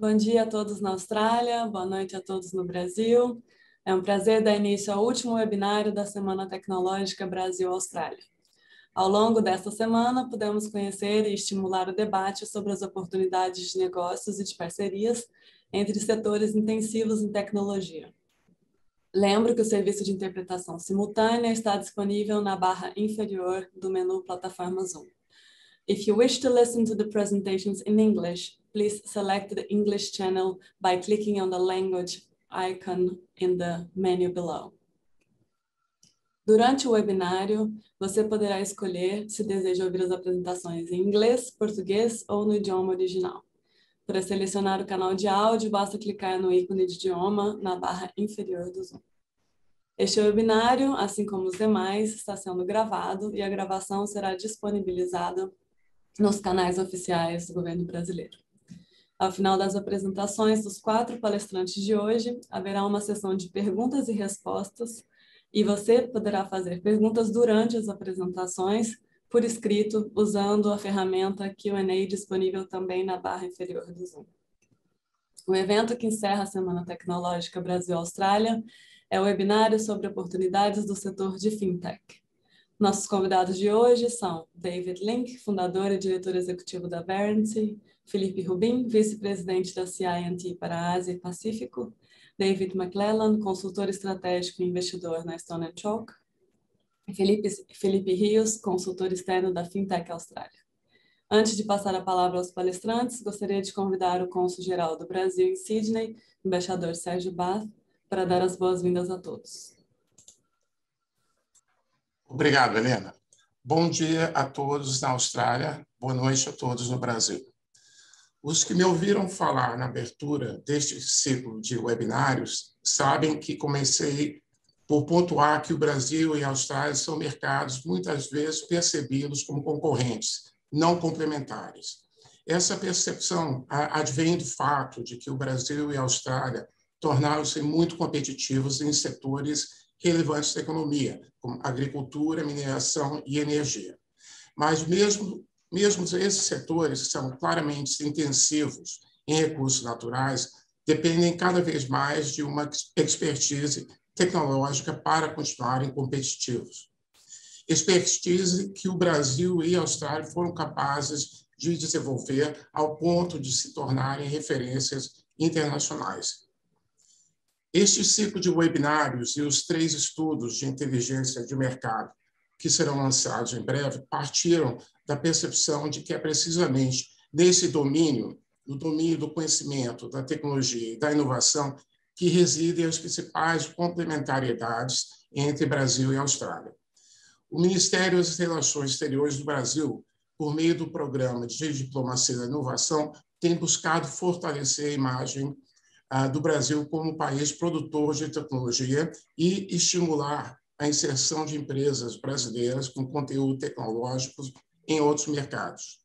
Bom dia a todos na Austrália, boa noite a todos no Brasil. É um prazer dar início ao último webinário da Semana Tecnológica Brasil-Austrália. Ao longo desta semana, pudemos conhecer e estimular o debate sobre as oportunidades de negócios e de parcerias entre setores intensivos em tecnologia. Lembro que o serviço de interpretação simultânea está disponível na barra inferior do menu Plataforma Zoom. If you wish to listen to the presentations in English, please select the English channel by clicking on the language icon in the menu below. Durante o webinário, você poderá escolher se deseja ouvir as apresentações em inglês, português ou no idioma original. Para selecionar o canal de áudio, basta clicar no ícone de idioma na barra inferior do Zoom. Este webinário, assim como os demais, está sendo gravado e a gravação será disponibilizada nos canais oficiais do governo brasileiro. Ao final das apresentações dos 4 palestrantes de hoje, haverá uma sessão de perguntas e respostas e você poderá fazer perguntas durante as apresentações por escrito, usando a ferramenta Q&A disponível também na barra inferior do Zoom. O evento que encerra a Semana Tecnológica Brasil-Austrália é o webinário sobre oportunidades do setor de fintech. Nossos convidados de hoje são David Link, fundador e diretor executivo da Verity, Felipe Rubin, vice-presidente da CI&T para a Ásia e Pacífico, David McClellan, consultor estratégico e investidor na Stone & Chalk, Felipe Rios, consultor externo da Fintech Austrália. Antes de passar a palavra aos palestrantes, gostaria de convidar o cônsul-geral do Brasil em Sydney, embaixador Sérgio Bath, para dar as boas-vindas a todos. Obrigado, Helena. Bom dia a todos na Austrália, boa noite a todos no Brasil. Os que me ouviram falar na abertura deste ciclo de webinários sabem que comecei por pontuar que o Brasil e a Austrália são mercados muitas vezes percebidos como concorrentes, não complementares. Essa percepção advém do fato de que o Brasil e a Austrália tornaram-se muito competitivos em setores relevantes da economia, como agricultura, mineração e energia. Mas mesmo esses setores, que são claramente intensivos em recursos naturais, dependem cada vez mais de uma expertise tecnológica para continuarem competitivos. Expertise que o Brasil e a Austrália foram capazes de desenvolver ao ponto de se tornarem referências internacionais. Este ciclo de webinários e os 3 estudos de inteligência de mercado que serão lançados em breve partiram da percepção de que é precisamente nesse domínio, no domínio do conhecimento, da tecnologia e da inovação, que residem as principais complementariedades entre Brasil e Austrália. O Ministério das Relações Exteriores do Brasil, por meio do Programa de Diplomacia da Inovação, tem buscado fortalecer a imagem do Brasil como país produtor de tecnologia e estimular a inserção de empresas brasileiras com conteúdo tecnológico em outros mercados.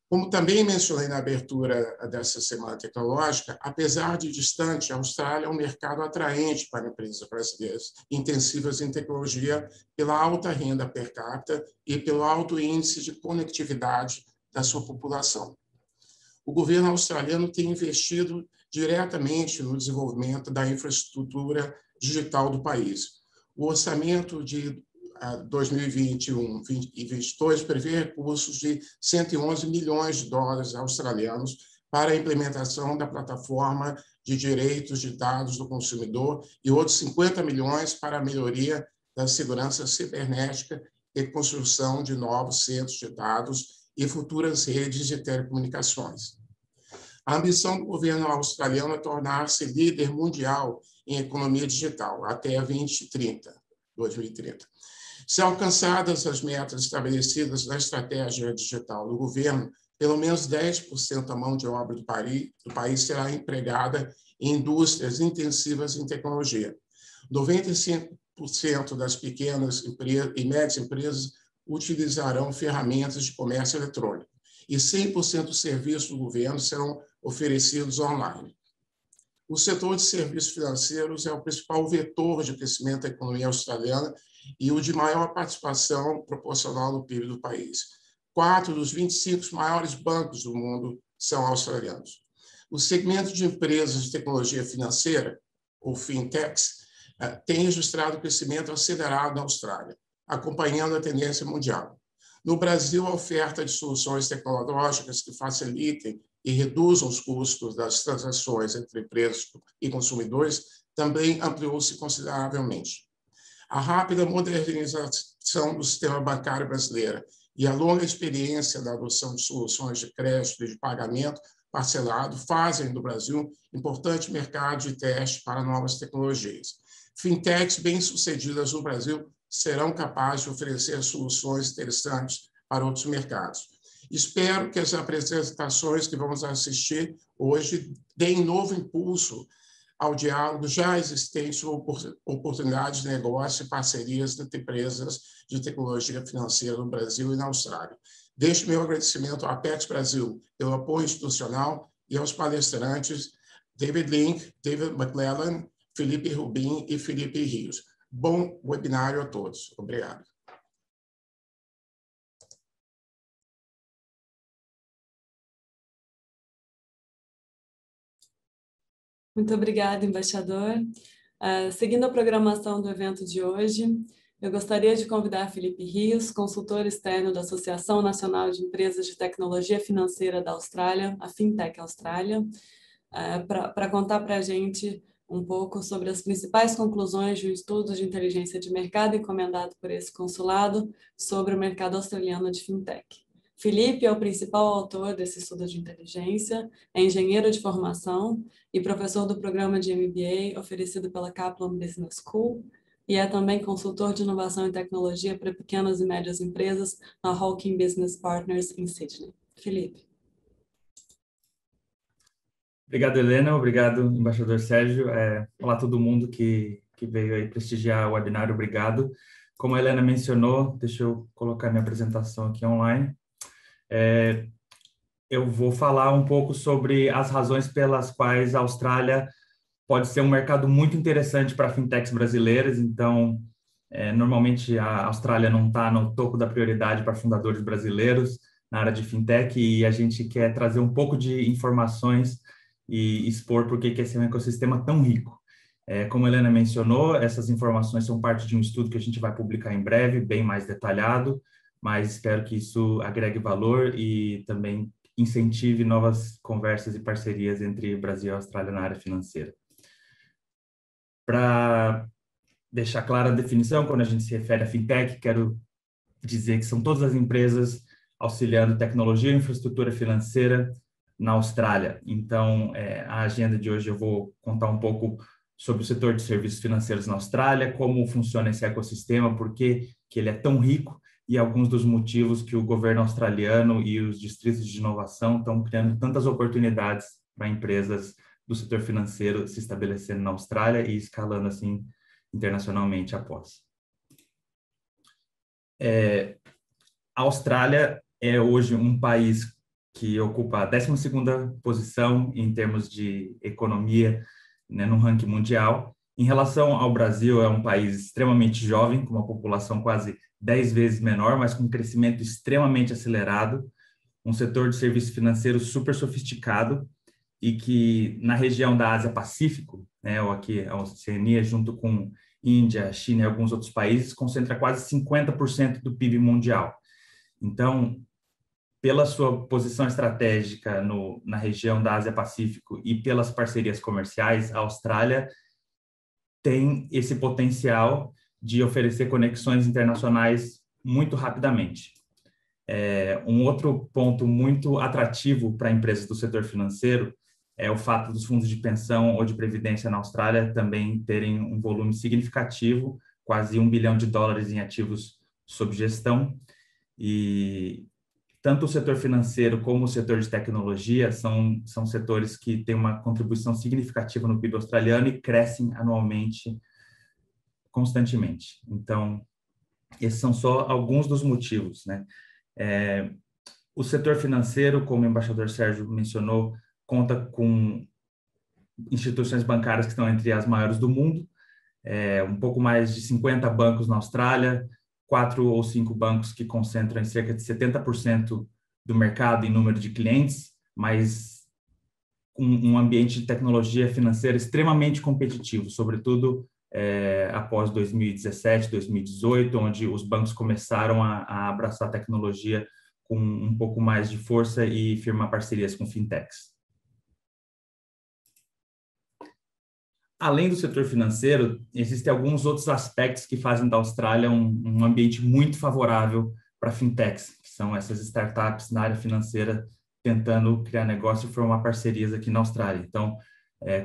Como também mencionei na abertura dessa Semana Tecnológica, apesar de distante, a Austrália é um mercado atraente para empresas brasileiras intensivas em tecnologia pela alta renda per capita e pelo alto índice de conectividade da sua população. O governo australiano tem investido diretamente no desenvolvimento da infraestrutura digital do país. O orçamento de 2021 e 2022 prevê recursos de 111 milhões de dólares australianos para a implementação da plataforma de direitos de dados do consumidor e outros 50 milhões para a melhoria da segurança cibernética e construção de novos centros de dados e futuras redes de telecomunicações. A ambição do governo australiano é tornar-se líder mundial em economia digital até 2030. Se alcançadas as metas estabelecidas na estratégia digital do governo, pelo menos 10% da mão de obra do país será empregada em indústrias intensivas em tecnologia. 95% das pequenas e médias empresas utilizarão ferramentas de comércio eletrônico e 100% dos serviços do governo serão oferecidos online. O setor de serviços financeiros é o principal vetor de crescimento da economia australiana e o de maior participação proporcional no PIB do país. 4 dos 25 maiores bancos do mundo são australianos. O segmento de empresas de tecnologia financeira, ou fintechs, tem registrado crescimento acelerado na Austrália, acompanhando a tendência mundial. No Brasil, a oferta de soluções tecnológicas que facilitem e reduzam os custos das transações entre empresas e consumidores também ampliou-se consideravelmente. A rápida modernização do sistema bancário brasileiro e a longa experiência da adoção de soluções de crédito e de pagamento parcelado fazem do Brasil importante mercado de teste para novas tecnologias. Fintechs bem-sucedidas no Brasil serão capazes de oferecer soluções interessantes para outros mercados. Espero que as apresentações que vamos assistir hoje deem novo impulso ao diálogo já existente sobre oportunidades de negócio e parcerias entre empresas de tecnologia financeira no Brasil e na Austrália. Deixo meu agradecimento à Apex Brasil pelo apoio institucional e aos palestrantes David Link, David McClellan, Felipe Rubin e Felipe Rios. Bom webinário a todos. Obrigado. Muito obrigada, embaixador. Seguindo a programação do evento de hoje, eu gostaria de convidar Felipe Rios, consultor externo da Associação Nacional de Empresas de Tecnologia Financeira da Austrália, a Fintech Austrália, para contar para a gente um pouco sobre as principais conclusões de um estudo de inteligência de mercado encomendado por esse consulado sobre o mercado australiano de Fintech. Felipe é o principal autor desse estudo de inteligência, é engenheiro de formação e professor do programa de MBA oferecido pela Kaplan Business School e é também consultor de inovação e tecnologia para pequenas e médias empresas na Hawking Business Partners em Sydney. Felipe. Obrigado, Helena. Obrigado, embaixador Sérgio. Olá a todo mundo que veio aí prestigiar o webinário. Obrigado. Como a Helena mencionou, deixa eu colocar minha apresentação aqui online. Eu vou falar um pouco sobre as razões pelas quais a Austrália pode ser um mercado muito interessante para fintechs brasileiras. Então, normalmente a Austrália não está no topo da prioridade para fundadores brasileiros na área de fintech e a gente quer trazer um pouco de informações e expor por que esse é um ecossistema tão rico. Como a Helena mencionou, essas informações são parte de um estudo que a gente vai publicar em breve, bem mais detalhado, mas espero que isso agregue valor e também incentive novas conversas e parcerias entre Brasil e Austrália na área financeira. Para deixar clara a definição, quando a gente se refere a fintech, quero dizer que são todas as empresas auxiliando tecnologia e infraestrutura financeira na Austrália. Então, a agenda de hoje eu vou contar um pouco sobre o setor de serviços financeiros na Austrália, como funciona esse ecossistema, por que ele é tão rico e alguns dos motivos que o governo australiano e os distritos de inovação estão criando tantas oportunidades para empresas do setor financeiro se estabelecendo na Austrália e escalando assim internacionalmente após. A Austrália é hoje um país que ocupa a 12ª posição em termos de economia, né, no ranking mundial. Em relação ao Brasil, é um país extremamente jovem, com uma população quase 10 vezes menor, mas com um crescimento extremamente acelerado, um setor de serviços financeiros super sofisticado e que na região da Ásia-Pacífico, né, ou aqui a Oceania, junto com Índia, China e alguns outros países, concentra quase 50% do PIB mundial. Então, pela sua posição estratégica na região da Ásia-Pacífico e pelas parcerias comerciais, a Austrália tem esse potencial de oferecer conexões internacionais muito rapidamente. Um outro ponto muito atrativo para empresas do setor financeiro é o fato dos fundos de pensão ou de previdência na Austrália também terem um volume significativo, quase $1 bilhão em ativos sob gestão, e tanto o setor financeiro como o setor de tecnologia são setores que têm uma contribuição significativa no PIB australiano e crescem anualmente, constantemente. Então, esses são só alguns dos motivos, né? O setor financeiro, como o embaixador Sérgio mencionou, conta com instituições bancárias que estão entre as maiores do mundo, um pouco mais de 50 bancos na Austrália, 4 ou 5 bancos que concentram em cerca de 70% do mercado em número de clientes, mas um ambiente de tecnologia financeira extremamente competitivo, sobretudo após 2017, 2018, onde os bancos começaram a abraçar a tecnologia com um pouco mais de força e firmar parcerias com fintechs. Além do setor financeiro, existem alguns outros aspectos que fazem da Austrália um ambiente muito favorável para fintechs, que são essas startups na área financeira tentando criar negócio e formar parcerias aqui na Austrália. Então,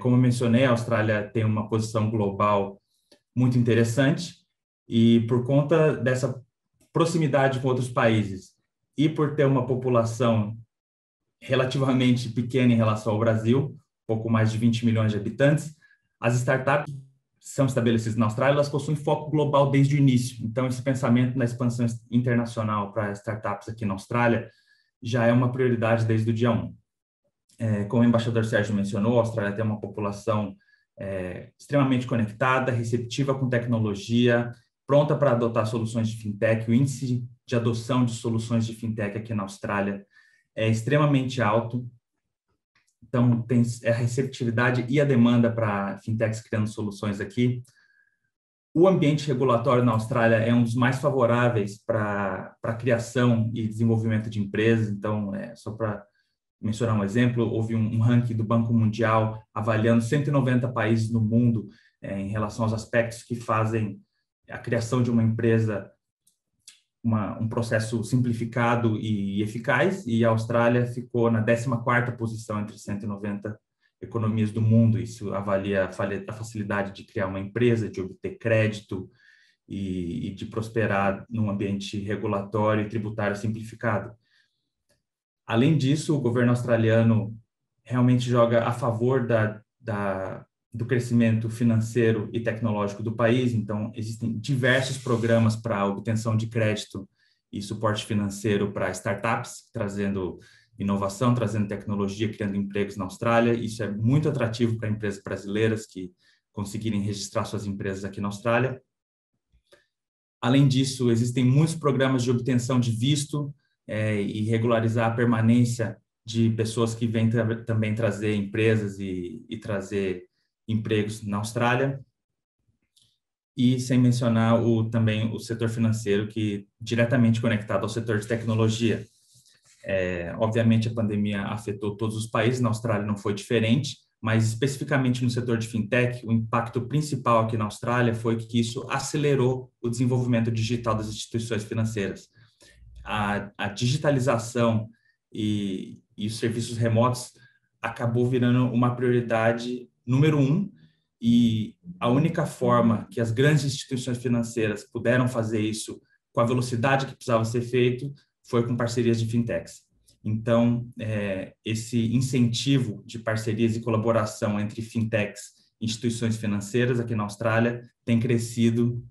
como eu mencionei, a Austrália tem uma posição global muito interessante e por conta dessa proximidade com outros países e por ter uma população relativamente pequena em relação ao Brasil, pouco mais de 20 milhões de habitantes, as startups são estabelecidas na Austrália, elas possuem foco global desde o início. Então, esse pensamento na expansão internacional para startups aqui na Austrália já é uma prioridade desde o dia 1. Como o embaixador Sérgio mencionou, a Austrália tem uma população extremamente conectada, receptiva com tecnologia, pronta para adotar soluções de fintech. O índice de adoção de soluções de fintech aqui na Austrália é extremamente alto. Então, tem a receptividade e a demanda para fintechs criando soluções aqui. O ambiente regulatório na Austrália é um dos mais favoráveis para a criação e desenvolvimento de empresas. Então, só para mencionar um exemplo, houve um ranking do Banco Mundial avaliando 190 países no mundo em relação aos aspectos que fazem a criação de uma empresa um processo simplificado e eficaz, e a Austrália ficou na 14ª posição entre 190 economias do mundo. Isso avalia a facilidade de criar uma empresa, de obter crédito e de prosperar num ambiente regulatório e tributário simplificado. Além disso, o governo australiano realmente joga a favor do crescimento financeiro e tecnológico do país. Então, existem diversos programas para a obtenção de crédito e suporte financeiro para startups, trazendo inovação, trazendo tecnologia, criando empregos na Austrália. Isso é muito atrativo para empresas brasileiras que conseguirem registrar suas empresas aqui na Austrália. Além disso, existem muitos programas de obtenção de visto e regularizar a permanência de pessoas que vêm também trazer empresas e trazer empregos na Austrália. E sem mencionar também o setor financeiro, que é diretamente conectado ao setor de tecnologia. Obviamente, a pandemia afetou todos os países, na Austrália não foi diferente, mas especificamente no setor de fintech, o impacto principal aqui na Austrália foi que isso acelerou o desenvolvimento digital das instituições financeiras. A digitalização e os serviços remotos acabou virando uma prioridade número 1, e a única forma que as grandes instituições financeiras puderam fazer isso com a velocidade que precisava ser feito foi com parcerias de fintechs. Então, esse incentivo de parcerias e colaboração entre fintechs e instituições financeiras aqui na Austrália tem crescido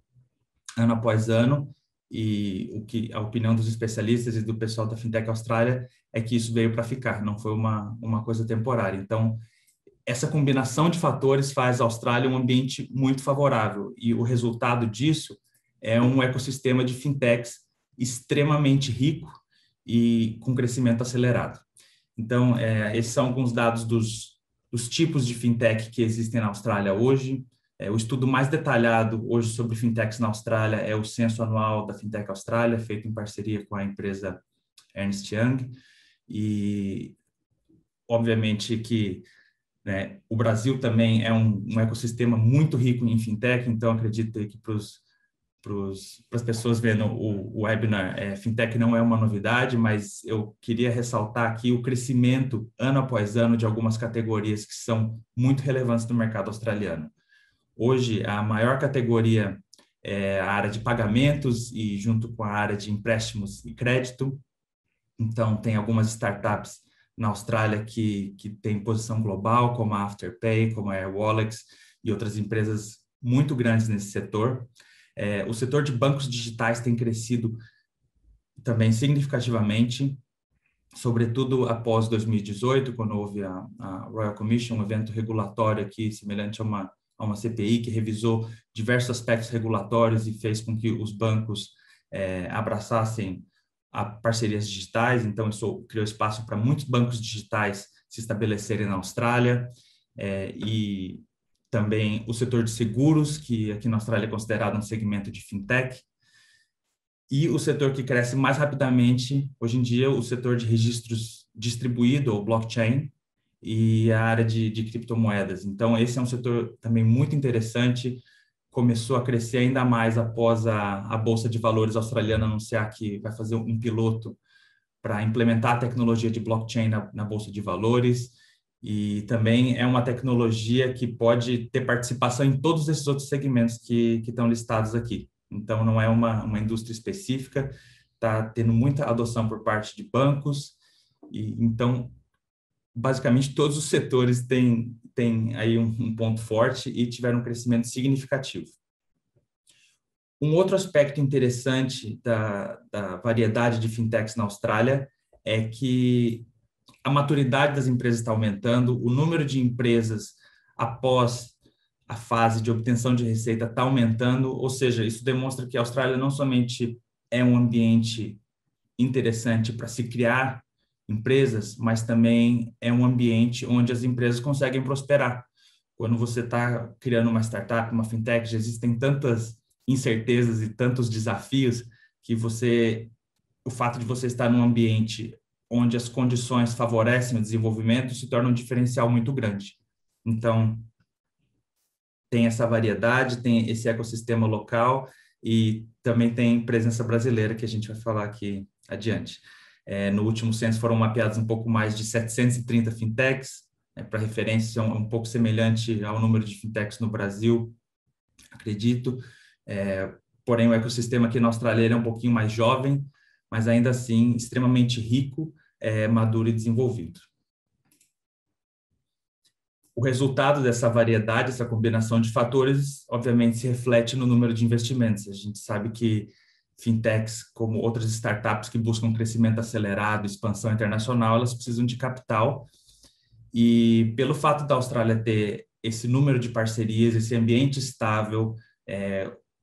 ano após ano, e a opinião dos especialistas e do pessoal da Fintech Austrália é que isso veio para ficar, não foi uma coisa temporária. Então, essa combinação de fatores faz a Austrália um ambiente muito favorável, e o resultado disso é um ecossistema de fintechs extremamente rico e com crescimento acelerado. Então, esses são alguns dados dos tipos de fintech que existem na Austrália hoje. O estudo mais detalhado hoje sobre fintechs na Austrália é o censo anual da Fintech Austrália, feito em parceria com a empresa Ernst Young. E, obviamente, que o Brasil também é um ecossistema muito rico em fintech, então acredito que para as pessoas vendo o webinar, fintech não é uma novidade, mas eu queria ressaltar aqui o crescimento ano após ano de algumas categorias que são muito relevantes no mercado australiano. Hoje, a maior categoria é a área de pagamentos e junto com a área de empréstimos e crédito. Então, tem algumas startups na Austrália que têm posição global, como a Afterpay, como a Airwallex e outras empresas muito grandes nesse setor. O setor de bancos digitais tem crescido também significativamente, sobretudo após 2018, quando houve a Royal Commission, um evento regulatório aqui semelhante a uma CPI, que revisou diversos aspectos regulatórios e fez com que os bancos abraçassem a parcerias digitais. Então, isso criou espaço para muitos bancos digitais se estabelecerem na Austrália, e também o setor de seguros, que aqui na Austrália é considerado um segmento de fintech, e o setor que cresce mais rapidamente, hoje em dia, o setor de registros distribuído, ou blockchain, e a área de criptomoedas. Então, esse é um setor também muito interessante, começou a crescer ainda mais após a Bolsa de Valores australiana anunciar que vai fazer um piloto para implementar a tecnologia de blockchain na Bolsa de Valores, e também é uma tecnologia que pode ter participação em todos esses outros segmentos que estão listados aqui. Então, não é uma indústria específica, está tendo muita adoção por parte de bancos, e então, basicamente, todos os setores têm aí um ponto forte e tiveram um crescimento significativo. Um outro aspecto interessante da variedade de fintechs na Austrália é que a maturidade das empresas está aumentando, o número de empresas após a fase de obtenção de receita está aumentando, ou seja, isso demonstra que a Austrália não somente é um ambiente interessante para se criar empresas, mas também é um ambiente onde as empresas conseguem prosperar. Quando você está criando uma startup, uma fintech, já existem tantas incertezas e tantos desafios que o fato de você estar num ambiente onde as condições favorecem o desenvolvimento se torna um diferencial muito grande. Então, tem essa variedade, tem esse ecossistema local e também tem presença brasileira, que a gente vai falar aqui adiante. No último censo foram mapeados um pouco mais de 730 fintechs, para referência, é um pouco semelhante ao número de fintechs no Brasil, acredito. Porém, o ecossistema aqui na Austrália é um pouquinho mais jovem, mas ainda assim extremamente rico, maduro e desenvolvido. O resultado dessa variedade, essa combinação de fatores, obviamente se reflete no número de investimentos. A gente sabe que fintechs, como outras startups que buscam crescimento acelerado, expansão internacional, elas precisam de capital. E pelo fato da Austrália ter esse número de parcerias, esse ambiente estável,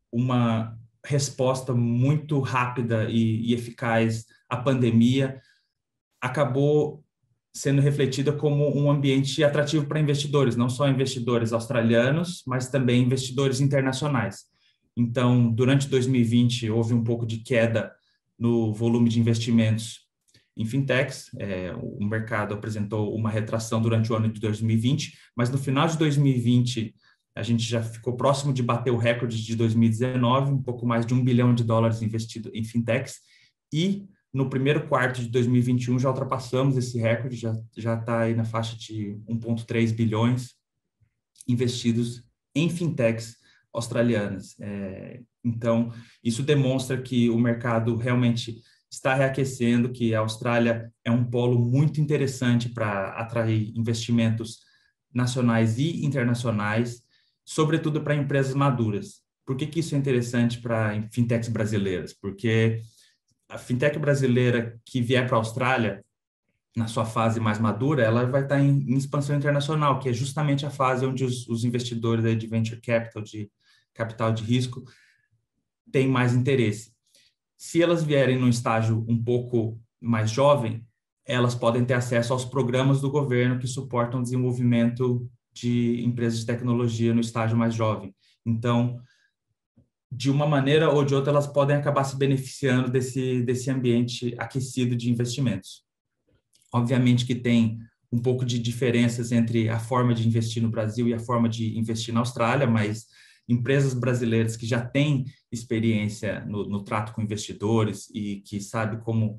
uma resposta muito rápida e eficaz à pandemia, acabou sendo refletida como um ambiente atrativo para investidores, não só investidores australianos, mas também investidores internacionais. Então, durante 2020, houve um pouco de queda no volume de investimentos em fintechs. O mercado apresentou uma retração durante o ano de 2020, mas no final de 2020, a gente já ficou próximo de bater o recorde de 2019, um pouco mais de $1 bilhão investido em fintechs, e no primeiro quarto de 2021 já ultrapassamos esse recorde, já está aí na faixa de 1,3 bilhões investidos em fintechs australianas. Então, isso demonstra que o mercado realmente está reaquecendo, que a Austrália é um polo muito interessante para atrair investimentos nacionais e internacionais, sobretudo para empresas maduras. Por que isso é interessante para fintechs brasileiras? Porque a fintech brasileira que vier para a Austrália, na sua fase mais madura, ela vai estar em expansão internacional, que é justamente a fase onde os investidores de venture capital, de capital de risco, têm mais interesse. Se elas vierem num estágio um pouco mais jovem, elas podem ter acesso aos programas do governo que suportam o desenvolvimento de empresas de tecnologia no estágio mais jovem. Então, de uma maneira ou de outra, elas podem acabar se beneficiando desse ambiente aquecido de investimentos. Obviamente que tem um pouco de diferenças entre a forma de investir no Brasil e a forma de investir na Austrália, mas empresas brasileiras que já têm experiência no trato com investidores e que sabem como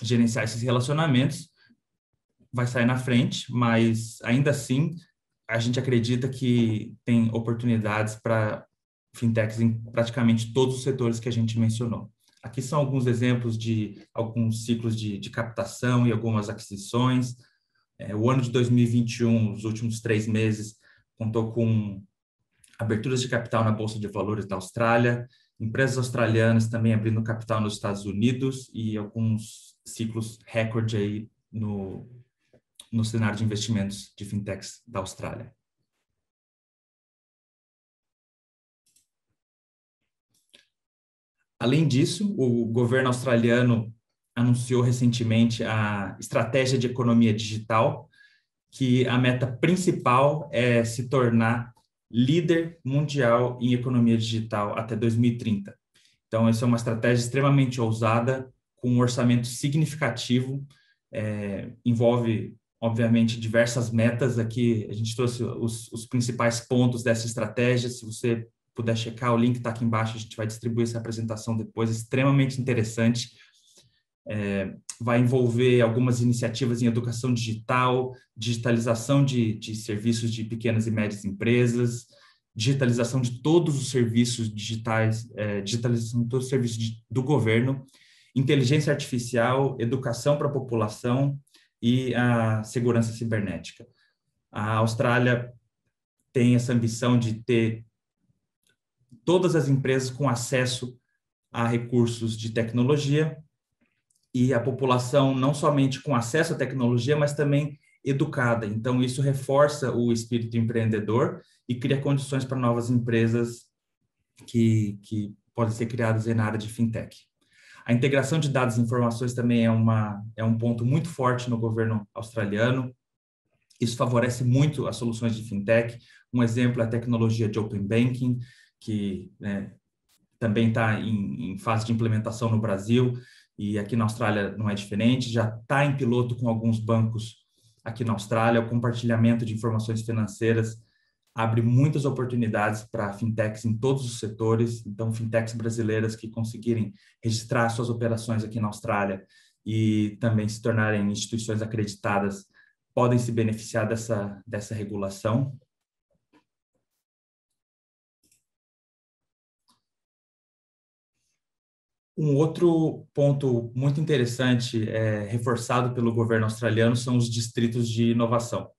gerenciar esses relacionamentos, vai sair na frente, mas ainda assim a gente acredita que tem oportunidades para fintechs em praticamente todos os setores que a gente mencionou. Aqui são alguns exemplos de alguns ciclos de captação e algumas aquisições. O ano de 2021, os últimos 3 meses, contou com aberturas de capital na Bolsa de Valores da Austrália, empresas australianas também abrindo capital nos Estados Unidos e alguns ciclos recorde aí no cenário de investimentos de fintechs da Austrália. Além disso, o governo australiano anunciou recentemente a estratégia de economia digital, que a meta principal é se tornar líder mundial em economia digital até 2030. Então, essa é uma estratégia extremamente ousada, com um orçamento significativo, envolve, obviamente, diversas metas. Aqui a gente trouxe os principais pontos dessa estratégia. Se você puder checar, o link está aqui embaixo, a gente vai distribuir essa apresentação depois, é extremamente interessante. Vai envolver algumas iniciativas em educação digital, digitalização de serviços de pequenas e médias empresas, digitalização de todos os serviços digitais, digitalização de todos os serviços do governo, inteligência artificial, educação para a população e a segurança cibernética. A Austrália tem essa ambição de ter todas as empresas com acesso a recursos de tecnologia e a população não somente com acesso à tecnologia, mas também educada. Então, isso reforça o espírito empreendedor e cria condições para novas empresas que podem ser criadas na área de fintech. A integração de dados e informações também é um ponto muito forte no governo australiano. Isso favorece muito as soluções de fintech. Um exemplo é a tecnologia de Open Banking, que também está em fase de implementação no Brasil, e aqui na Austrália não é diferente, já está em piloto com alguns bancos aqui na Austrália. O compartilhamento de informações financeiras abre muitas oportunidades para fintechs em todos os setores. Então, fintechs brasileiras que conseguirem registrar suas operações aqui na Austrália e também se tornarem instituições acreditadas podem se beneficiar dessa regulação. Um outro ponto muito interessante, reforçado pelo governo australiano, são os distritos de inovação.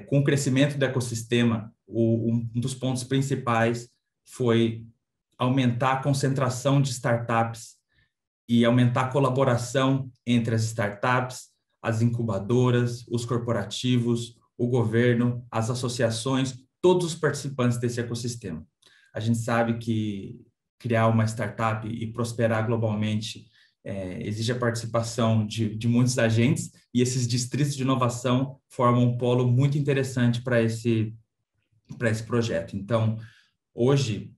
Com o crescimento do ecossistema, um dos pontos principais foi aumentar a concentração de startups e aumentar a colaboração entre as startups, as incubadoras, os corporativos, o governo, as associações, todos os participantes desse ecossistema. A gente sabe que criar uma startup e prosperar globalmente exige a participação de muitos agentes, e esses distritos de inovação formam um polo muito interessante para esse projeto. Então, hoje,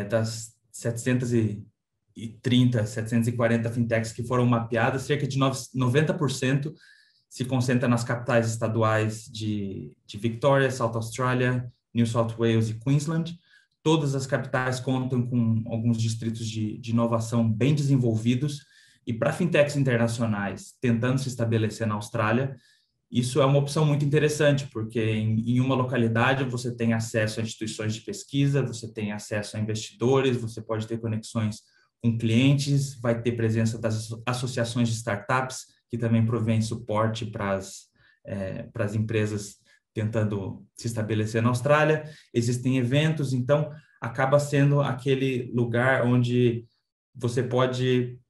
das 730, 740 fintechs que foram mapeadas, cerca de 90% se concentra nas capitais estaduais de Victoria, South Australia, New South Wales e Queensland. Todas as capitais contam com alguns distritos de inovação bem desenvolvidos, e para fintechs internacionais tentando se estabelecer na Austrália, isso é uma opção muito interessante, porque em uma localidade você tem acesso a instituições de pesquisa, você tem acesso a investidores, você pode ter conexões com clientes, vai ter presença das associações de startups, que também provém suporte para as empresas tentando se estabelecer na Austrália. Existem eventos, então acaba sendo aquele lugar onde você pode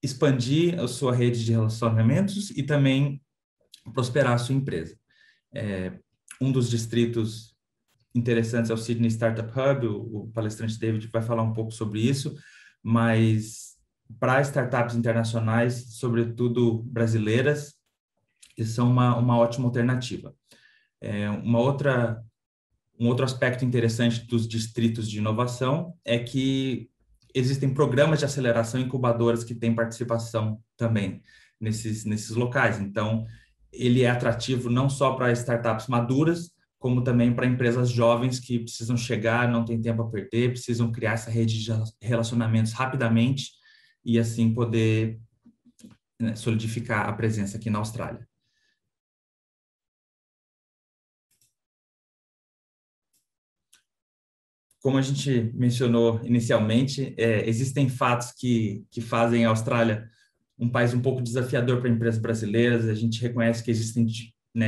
expandir a sua rede de relacionamentos e também prosperar a sua empresa. Um dos distritos interessantes é o Sydney Startup Hub. O palestrante David vai falar um pouco sobre isso, mas para startups internacionais, sobretudo brasileiras, isso é uma ótima alternativa. Um outro aspecto interessante dos distritos de inovação é que existem programas de aceleração e incubadoras que têm participação também nesses locais. Então, ele é atrativo não só para startups maduras, como também para empresas jovens que precisam chegar, não tem tempo a perder, precisam criar essa rede de relacionamentos rapidamente e assim poder solidificar a presença aqui na Austrália. Como a gente mencionou inicialmente, existem fatos que fazem a Austrália um país um pouco desafiador para empresas brasileiras. A gente reconhece que existem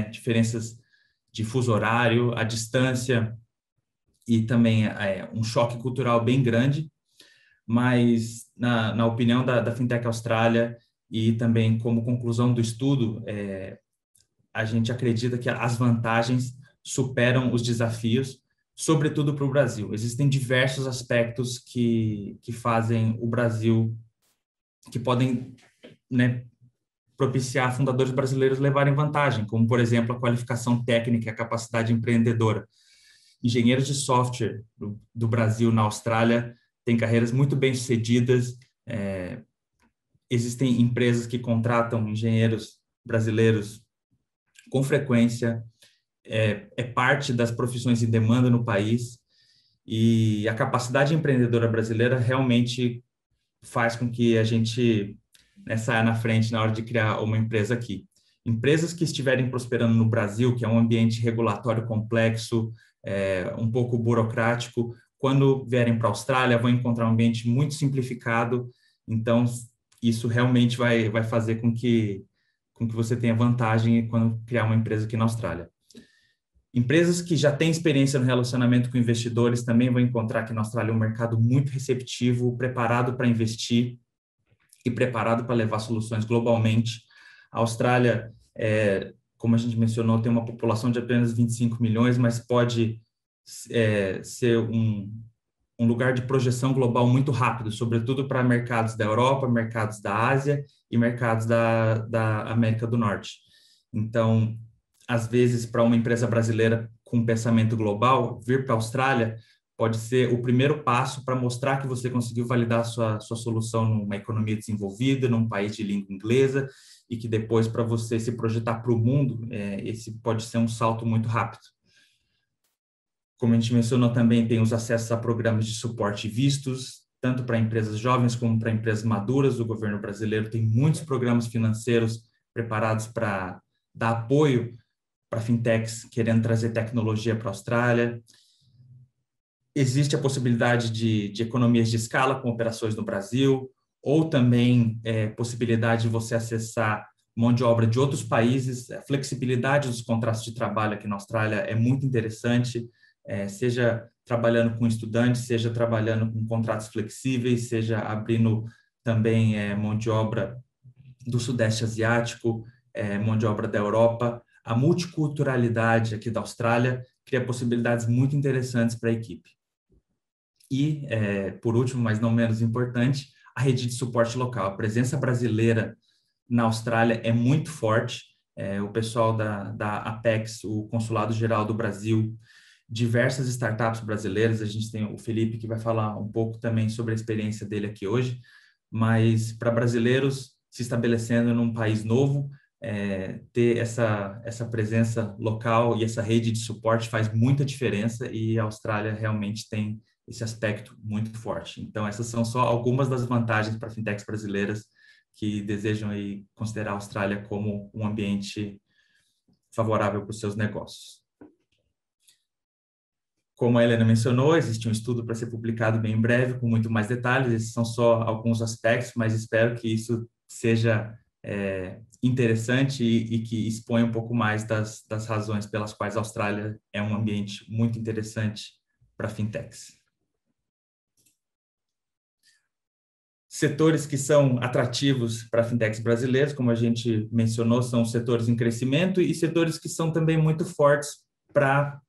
diferenças de fuso horário, a distância e também um choque cultural bem grande, mas na opinião da Fintech Austrália e também como conclusão do estudo, a gente acredita que as vantagens superam os desafios, sobretudo para o Brasil. Existem diversos aspectos que fazem o Brasil que podem, né, propiciar fundadores brasileiros levarem vantagem, como, por exemplo, a qualificação técnica e a capacidade empreendedora. Engenheiros de software do Brasil na Austrália têm carreiras muito bem-sucedidas. Existem empresas que contratam engenheiros brasileiros com frequência. É parte das profissões em demanda no país. E a capacidade empreendedora brasileira realmente faz com que a gente, né, saia na frente na hora de criar uma empresa aqui. Empresas que estiverem prosperando no Brasil, que é um ambiente regulatório complexo, um pouco burocrático, quando vierem para a Austrália, vão encontrar um ambiente muito simplificado. Então, isso realmente vai fazer com que você tenha vantagem quando criar uma empresa aqui na Austrália. Empresas que já têm experiência no relacionamento com investidores também vão encontrar aqui na Austrália um mercado muito receptivo, preparado para investir e preparado para levar soluções globalmente. A Austrália, como a gente mencionou, tem uma população de apenas 25 milhões, mas pode ser um lugar de projeção global muito rápido, sobretudo para mercados da Europa, mercados da Ásia e mercados da América do Norte. Então, às vezes, para uma empresa brasileira com pensamento global, vir para a Austrália pode ser o primeiro passo para mostrar que você conseguiu validar sua solução numa economia desenvolvida, num país de língua inglesa, e que depois, para você se projetar para o mundo, esse pode ser um salto muito rápido. Como a gente mencionou também, tem os acessos a programas de suporte e vistos, tanto para empresas jovens como para empresas maduras. O governo brasileiro tem muitos programas financeiros preparados para dar apoio para fintechs querendo trazer tecnologia para a Austrália. Existe a possibilidade de economias de escala com operações no Brasil, ou também possibilidade de você acessar mão de obra de outros países. A flexibilidade dos contratos de trabalho aqui na Austrália é muito interessante, seja trabalhando com estudantes, seja trabalhando com contratos flexíveis, seja abrindo também mão de obra do Sudeste Asiático, mão de obra da Europa. A multiculturalidade aqui da Austrália cria possibilidades muito interessantes para a equipe. E, por último, mas não menos importante, a rede de suporte local. A presença brasileira na Austrália é muito forte. O pessoal da Apex, o Consulado Geral do Brasil, diversas startups brasileiras. A gente tem o Felipe, que vai falar um pouco também sobre a experiência dele aqui hoje. Mas para brasileiros se estabelecendo num país novo, ter essa presença local e essa rede de suporte faz muita diferença, e a Austrália realmente tem esse aspecto muito forte. Então, essas são só algumas das vantagens para fintechs brasileiras que desejam aí considerar a Austrália como um ambiente favorável para os seus negócios. Como a Helena mencionou, existe um estudo para ser publicado bem em breve, com muito mais detalhes. Esses são só alguns aspectos, mas espero que isso seja interessante e que exponha um pouco mais das razões pelas quais a Austrália é um ambiente muito interessante para fintechs. Setores que são atrativos para fintechs brasileiros, como a gente mencionou, são setores em crescimento e setores que são também muito fortes para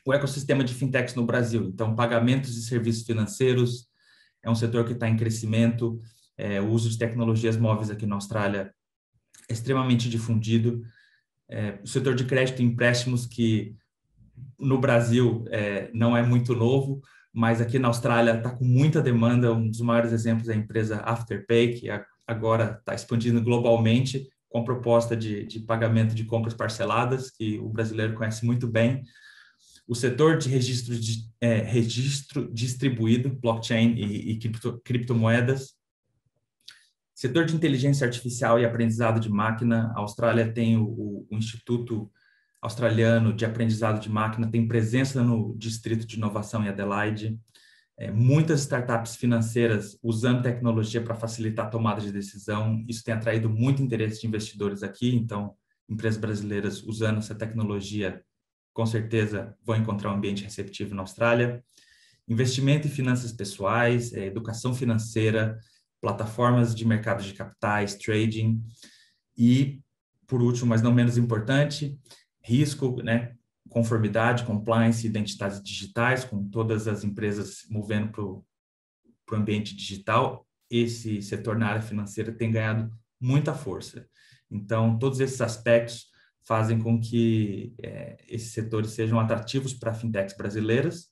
o ecossistema de fintechs no Brasil. Então, pagamentos e serviços financeiros é um setor que está em crescimento. O uso de tecnologias móveis aqui na Austrália é extremamente difundido. O setor de crédito e empréstimos, que no Brasil não é muito novo, mas aqui na Austrália está com muita demanda. Um dos maiores exemplos é a empresa Afterpay, que agora está expandindo globalmente com a proposta de pagamento de compras parceladas, que o brasileiro conhece muito bem. O setor de registro distribuído, blockchain e criptomoedas. Setor de inteligência artificial e aprendizado de máquina. A Austrália tem o Instituto Australiano de Aprendizado de Máquina, tem presença no Distrito de Inovação em Adelaide. Muitas startups financeiras usando tecnologia para facilitar a tomada de decisão. Isso tem atraído muito interesse de investidores aqui, então empresas brasileiras usando essa tecnologia com certeza vão encontrar um ambiente receptivo na Austrália. Investimento em finanças pessoais, educação financeira, plataformas de mercado de capitais, trading. E, por último, mas não menos importante, risco, né? Conformidade, compliance, identidades digitais, com todas as empresas movendo para o ambiente digital. esse setor na área financeira tem ganhado muita força. Então, todos esses aspectos fazem com que esses setores sejam atrativos para fintechs brasileiras.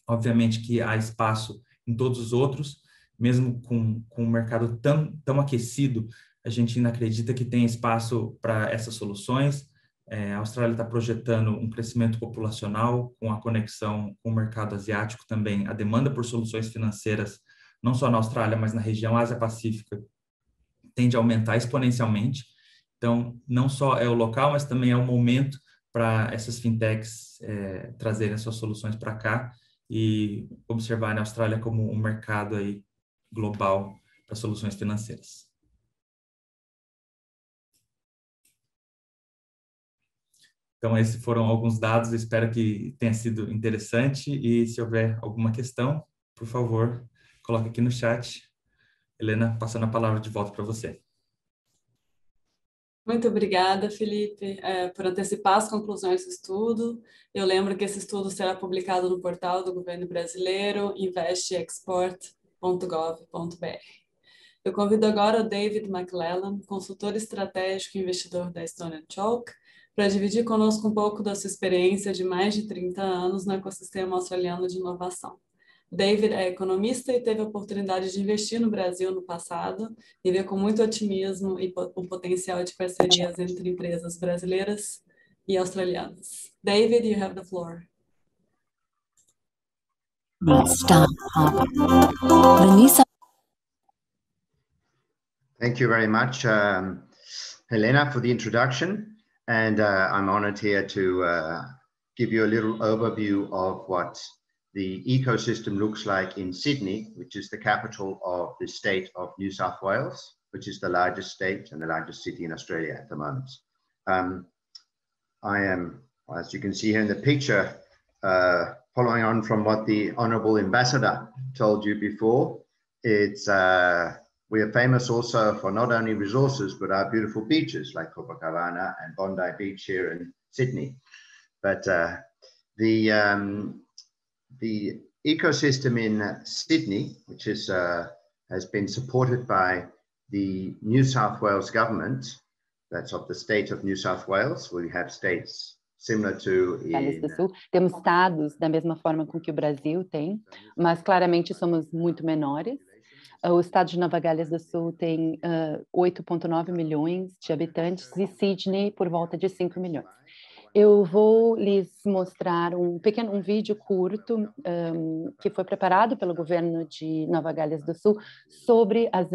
Obviamente que há espaço em todos os outros, mesmo com o mercado tão aquecido, a gente ainda acredita que tem espaço para essas soluções. A Austrália está projetando um crescimento populacional com a conexão com o mercado asiático também. A demanda por soluções financeiras, não só na Austrália, mas na região Ásia-Pacífica, tende a aumentar exponencialmente. Então, não só é o local, mas também é o momento para essas fintechs trazerem as suas soluções para cá e observar a Austrália como um mercado aí global para soluções financeiras. Então, esses foram alguns dados, espero que tenha sido interessante e se houver alguma questão, por favor, coloque aqui no chat. Helena, passando a palavra de volta para você. Muito obrigada, Felipe, por antecipar as conclusões do estudo. Eu lembro que esse estudo será publicado no portal do governo brasileiro, investexport.gov.br. Eu convido agora o David McLellan, consultor estratégico e investidor da Stone & Chalk, para dividir conosco um pouco da sua experiência de mais de 30 anos no ecossistema australiano de inovação. David é economista e teve a oportunidade de investir no Brasil no passado e vê com muito otimismo o potencial de parcerias entre empresas brasileiras e australianas. David, you have the floor. Thank you very much, Helena, for the introduction. And I'm honored here to give you a little overview of what the ecosystem looks like in Sydney, which is the capital of the state of New South Wales, which is the largest state and the largest city in Australia at the moment. I am, as you can see here in the picture, following on from what the Honourable Ambassador told you before. It's we are famous also for not only resources, but our beautiful beaches like Copacabana and Bondi Beach here in Sydney. But the ecosystem in Sydney, which is has been supported by the New South Wales government, that's of the state of New South Wales. We have states similar to in do Sul. Temos estados da mesma forma com que o Brasil tem, mas claramente somos muito menores. O estado de Nova Gales do Sul tem 8,9 milhões de habitantes e Sydney por volta de 5 milhões. Eu vou lhes mostrar um vídeo curto que foi preparado pelo governo de Nova Gales do Sul sobre as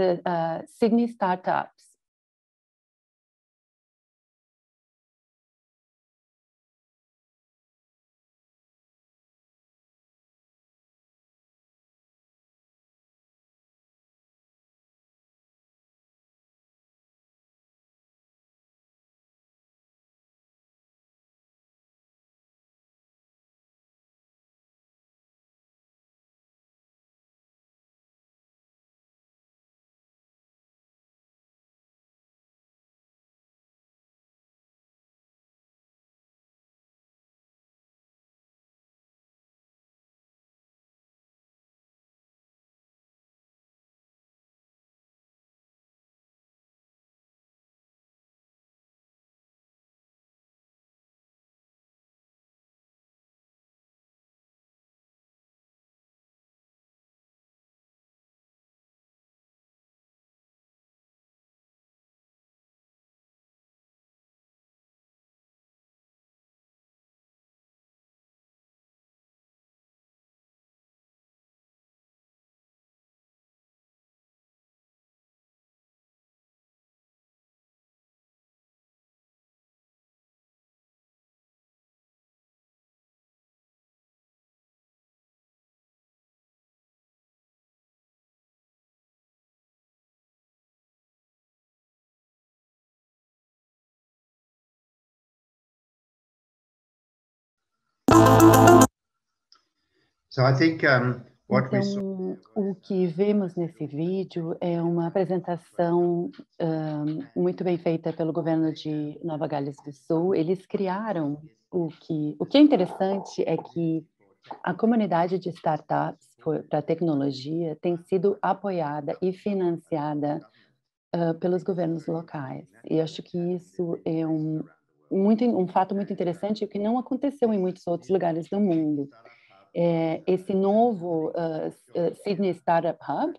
Sydney Startups. So I think Então, o que vemos nesse vídeo é uma apresentação muito bem feita pelo governo de Nova Gales do Sul. Eles criaram o que é interessante é que A comunidade de startups para tecnologia tem sido apoiada e financiada pelos governos locais. E acho que isso é um fato muito interessante que não aconteceu em muitos outros lugares do mundo. Esse novo Sydney Startup Hub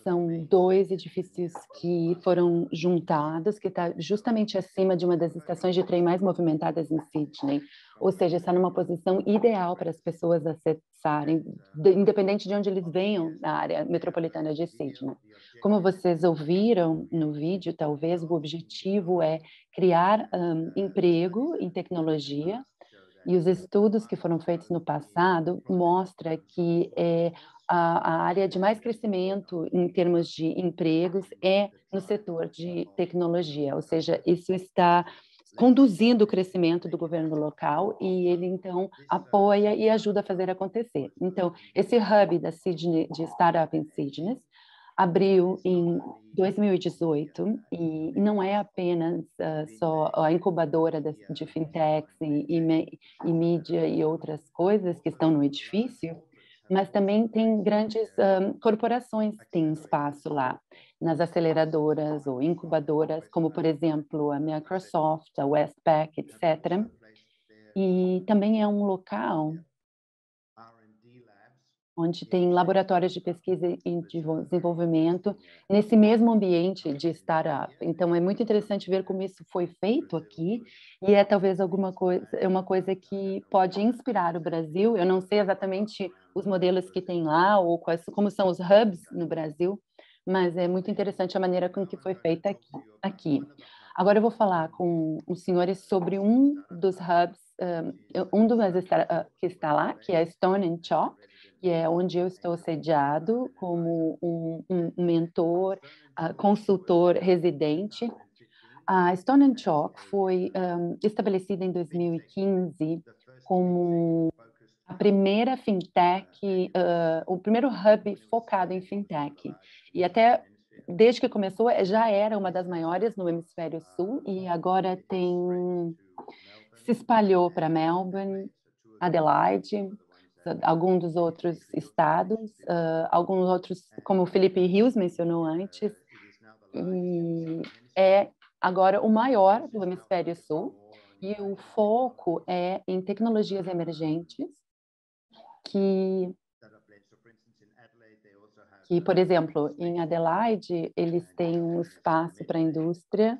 são 2 edifícios que foram juntados, que está justamente acima de uma das estações de trem mais movimentadas em Sydney. Ou seja, está numa posição ideal para as pessoas acessarem, independente de onde eles venham na área metropolitana de Sydney. Como vocês ouviram no vídeo, talvez, o objetivo é criar emprego em tecnologia, e os estudos que foram feitos no passado mostram que a área de mais crescimento em termos de empregos é no setor de tecnologia, ou seja, isso está conduzindo o crescimento do governo local e ele, então, apoia e ajuda a fazer acontecer. Então, esse hub da Sydney, de Startup em Sydney, abriu em 2018 e não é apenas só a incubadora de fintechs e mídia e outras coisas que estão no edifício, mas também tem grandes corporações que têm espaço lá, nas aceleradoras ou incubadoras, como, por exemplo, a Microsoft, a Westpac, etc. E também é um local onde tem laboratórios de pesquisa e desenvolvimento nesse mesmo ambiente de startup. Então, é muito interessante ver como isso foi feito aqui e é talvez uma coisa que pode inspirar o Brasil. Eu não sei exatamente os modelos que tem lá ou como são os hubs no Brasil, mas é muito interessante a maneira com que foi feita aqui. Agora eu vou falar com os senhores sobre um dos hubs, que está lá, que é Stone Chalk, que é onde eu estou sediado como um mentor, consultor residente. A Stone Chalk foi estabelecida em 2015 como a primeira fintech, o primeiro hub focado em fintech. E até desde que começou, já era uma das maiores no Hemisfério Sul e agora se espalhou para Melbourne, Adelaide, alguns dos outros estados, alguns outros, como o Felipe Rios mencionou antes, e é agora o maior do Hemisfério Sul, e o foco é em tecnologias emergentes, que, por exemplo, em Adelaide, eles têm um espaço para a indústria,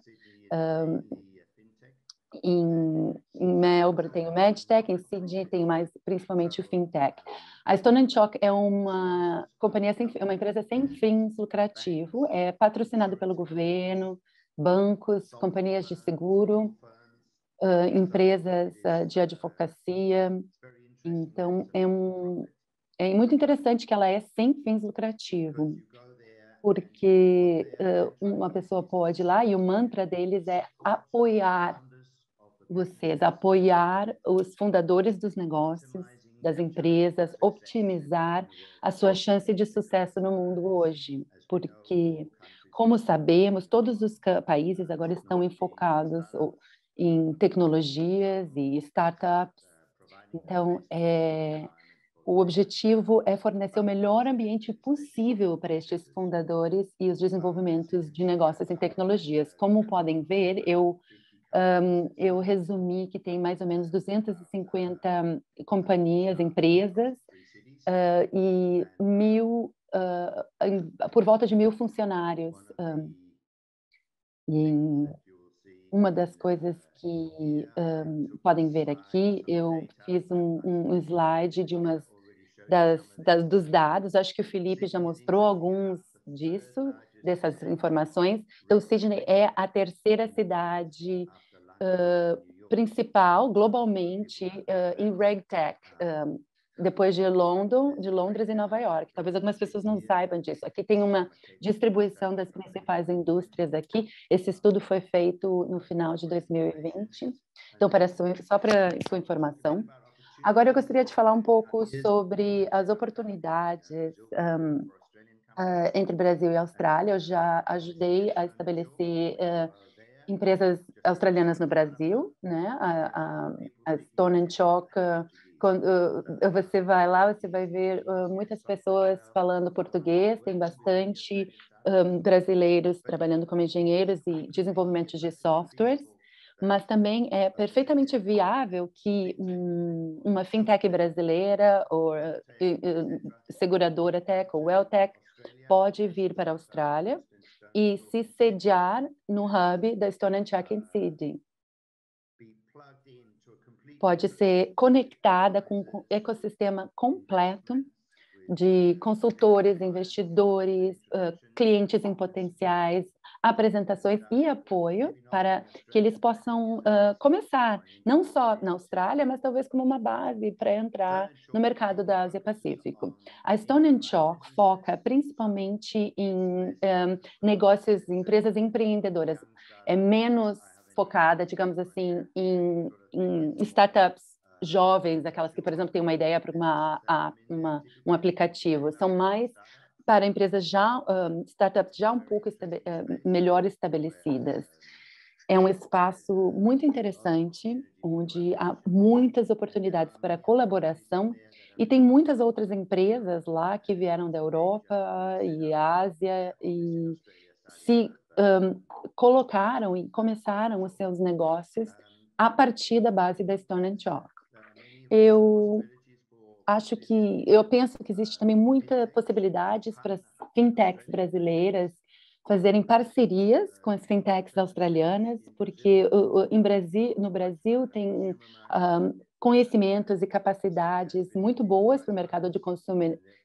em Melbourne tem o MedTech, em Sydney tem principalmente o FinTech. A Stone Chalk é uma empresa sem fins lucrativos, é patrocinada pelo governo, bancos, companhias de seguro, empresas de advocacia. Então, é muito interessante que ela é sem fins lucrativos, porque uma pessoa pode ir lá e o mantra deles é apoiar os fundadores dos negócios, das empresas, optimizar a sua chance de sucesso no mundo hoje, porque, como sabemos, todos os países agora estão enfocados em tecnologias e startups. Então, o objetivo é fornecer o melhor ambiente possível para estes fundadores e os desenvolvimentos de negócios em tecnologias. Como podem ver, eu resumi que tem mais ou menos 250 companhias, empresas, e por volta de 1.000 funcionários. E uma das coisas que podem ver aqui, eu fiz um slide de dos dados, acho que o Felipe já mostrou alguns dessas informações. Então, Sydney é a 3ª cidade principal, globalmente, em RegTech, depois de Londres e Nova York. Talvez algumas pessoas não saibam disso. Aqui tem uma distribuição das principais indústrias aqui. Esse estudo foi feito no final de 2020. Então, só para sua informação. Agora, eu gostaria de falar um pouco sobre as oportunidades entre Brasil e Austrália. Eu já ajudei a estabelecer empresas australianas no Brasil, né? A Stone Chalk Quando você vai lá, você vai ver muitas pessoas falando português, tem bastante brasileiros trabalhando como engenheiros e desenvolvimento de softwares, mas também é perfeitamente viável que uma fintech brasileira ou seguradora tech ou WellTech pode vir para a Austrália e se sediar no hub da Stone Check in Sydney. Pode ser conectada com um ecossistema completo de consultores, investidores, clientes em potenciais, apresentações e apoio para que eles possam começar, não só na Austrália, mas talvez como uma base para entrar no mercado da Ásia-Pacífico. A Stone & Chalk foca principalmente em negócios, empresas empreendedoras. É menos focada, digamos assim, em startups jovens, aquelas que, por exemplo, têm uma ideia para um aplicativo, são mais para empresas já, startups já um pouco melhor estabelecidas. É um espaço muito interessante, onde há muitas oportunidades para colaboração e tem muitas outras empresas lá que vieram da Europa e Ásia e se colocaram e começaram os seus negócios a partir da base da Stone & Chalk. Eu penso que existe também muitas possibilidades para as fintechs brasileiras fazerem parcerias com as fintechs australianas, porque no Brasil tem conhecimentos e capacidades muito boas para o mercado de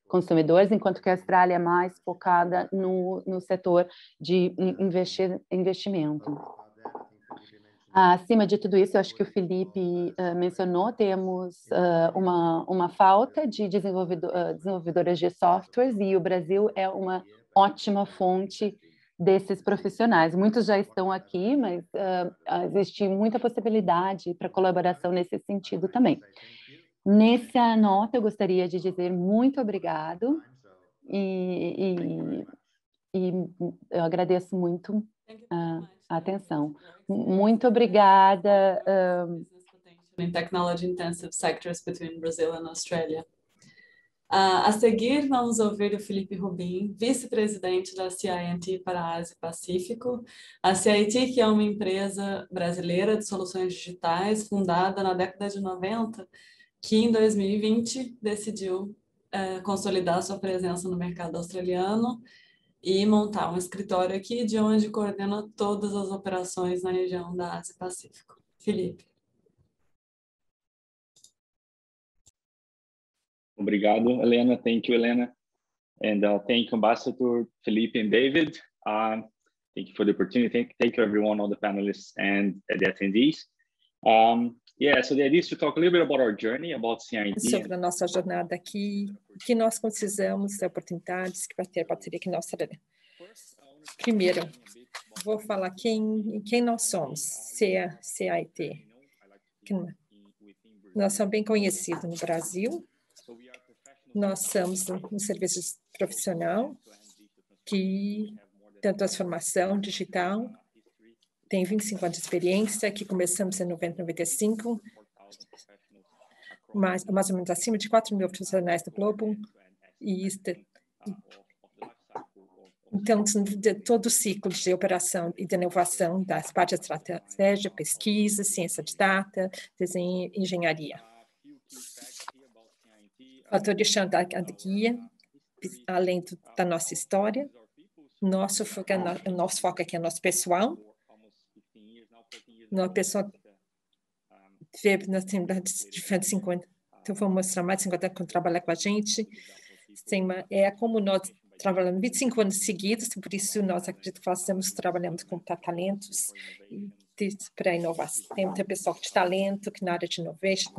consumidores, enquanto que a Austrália é mais focada no setor de investimento. Acima de tudo isso, eu acho que o Felipe mencionou, temos uma falta de desenvolvedoras de softwares e o Brasil é uma ótima fonte desses profissionais. Muitos já estão aqui, mas existe muita possibilidade para colaboração nesse sentido também. Nessa nota, eu gostaria de dizer muito obrigado e eu agradeço muito a atenção. Muito obrigada. In technology intensive sectors between Brazil and Australia. A seguir, vamos ouvir o Felipe Rubin, vice-presidente da CI&T para a Ásia e Pacífico. A CI&T, que é uma empresa brasileira de soluções digitais, fundada na década de 90, que em 2020 decidiu consolidar sua presença no mercado australiano e montar um escritório aqui, de onde coordena todas as operações na região da Ásia e Pacífico. Felipe. Obrigado, Helena. Thank you, Helena. And thank you, Ambassador Felipe and David. Thank you for the opportunity. Thank you, everyone, all the panelists and the attendees. So the idea is to talk a little bit about our journey, about CI&T. Sobre a nossa jornada aqui, que nós precisamos de oportunidades que vai ter parceria aqui na Austrália. Primeiro, vou falar quem nós somos, CI&T. Nós somos bem conhecidos no Brasil. Nós somos um serviço profissional que tem transformação digital, tem 25 anos de experiência, que começamos em 95, mais ou menos acima de 4 mil profissionais do globo. Então, de todo o ciclo de operação e de inovação, das partes de estratégia, pesquisa, ciência de data, desenho e engenharia. Eu estou deixando aqui, além da nossa história, nosso foco aqui é nosso pessoal. Uma pessoa nós temos diferentes 50, então vou mostrar mais de 50 que trabalha com a gente. É como nós trabalhamos 25 anos seguidos, por isso nós acreditamos que trabalhamos com talentos para inovação. Tem muita pessoa de talento que na área de innovation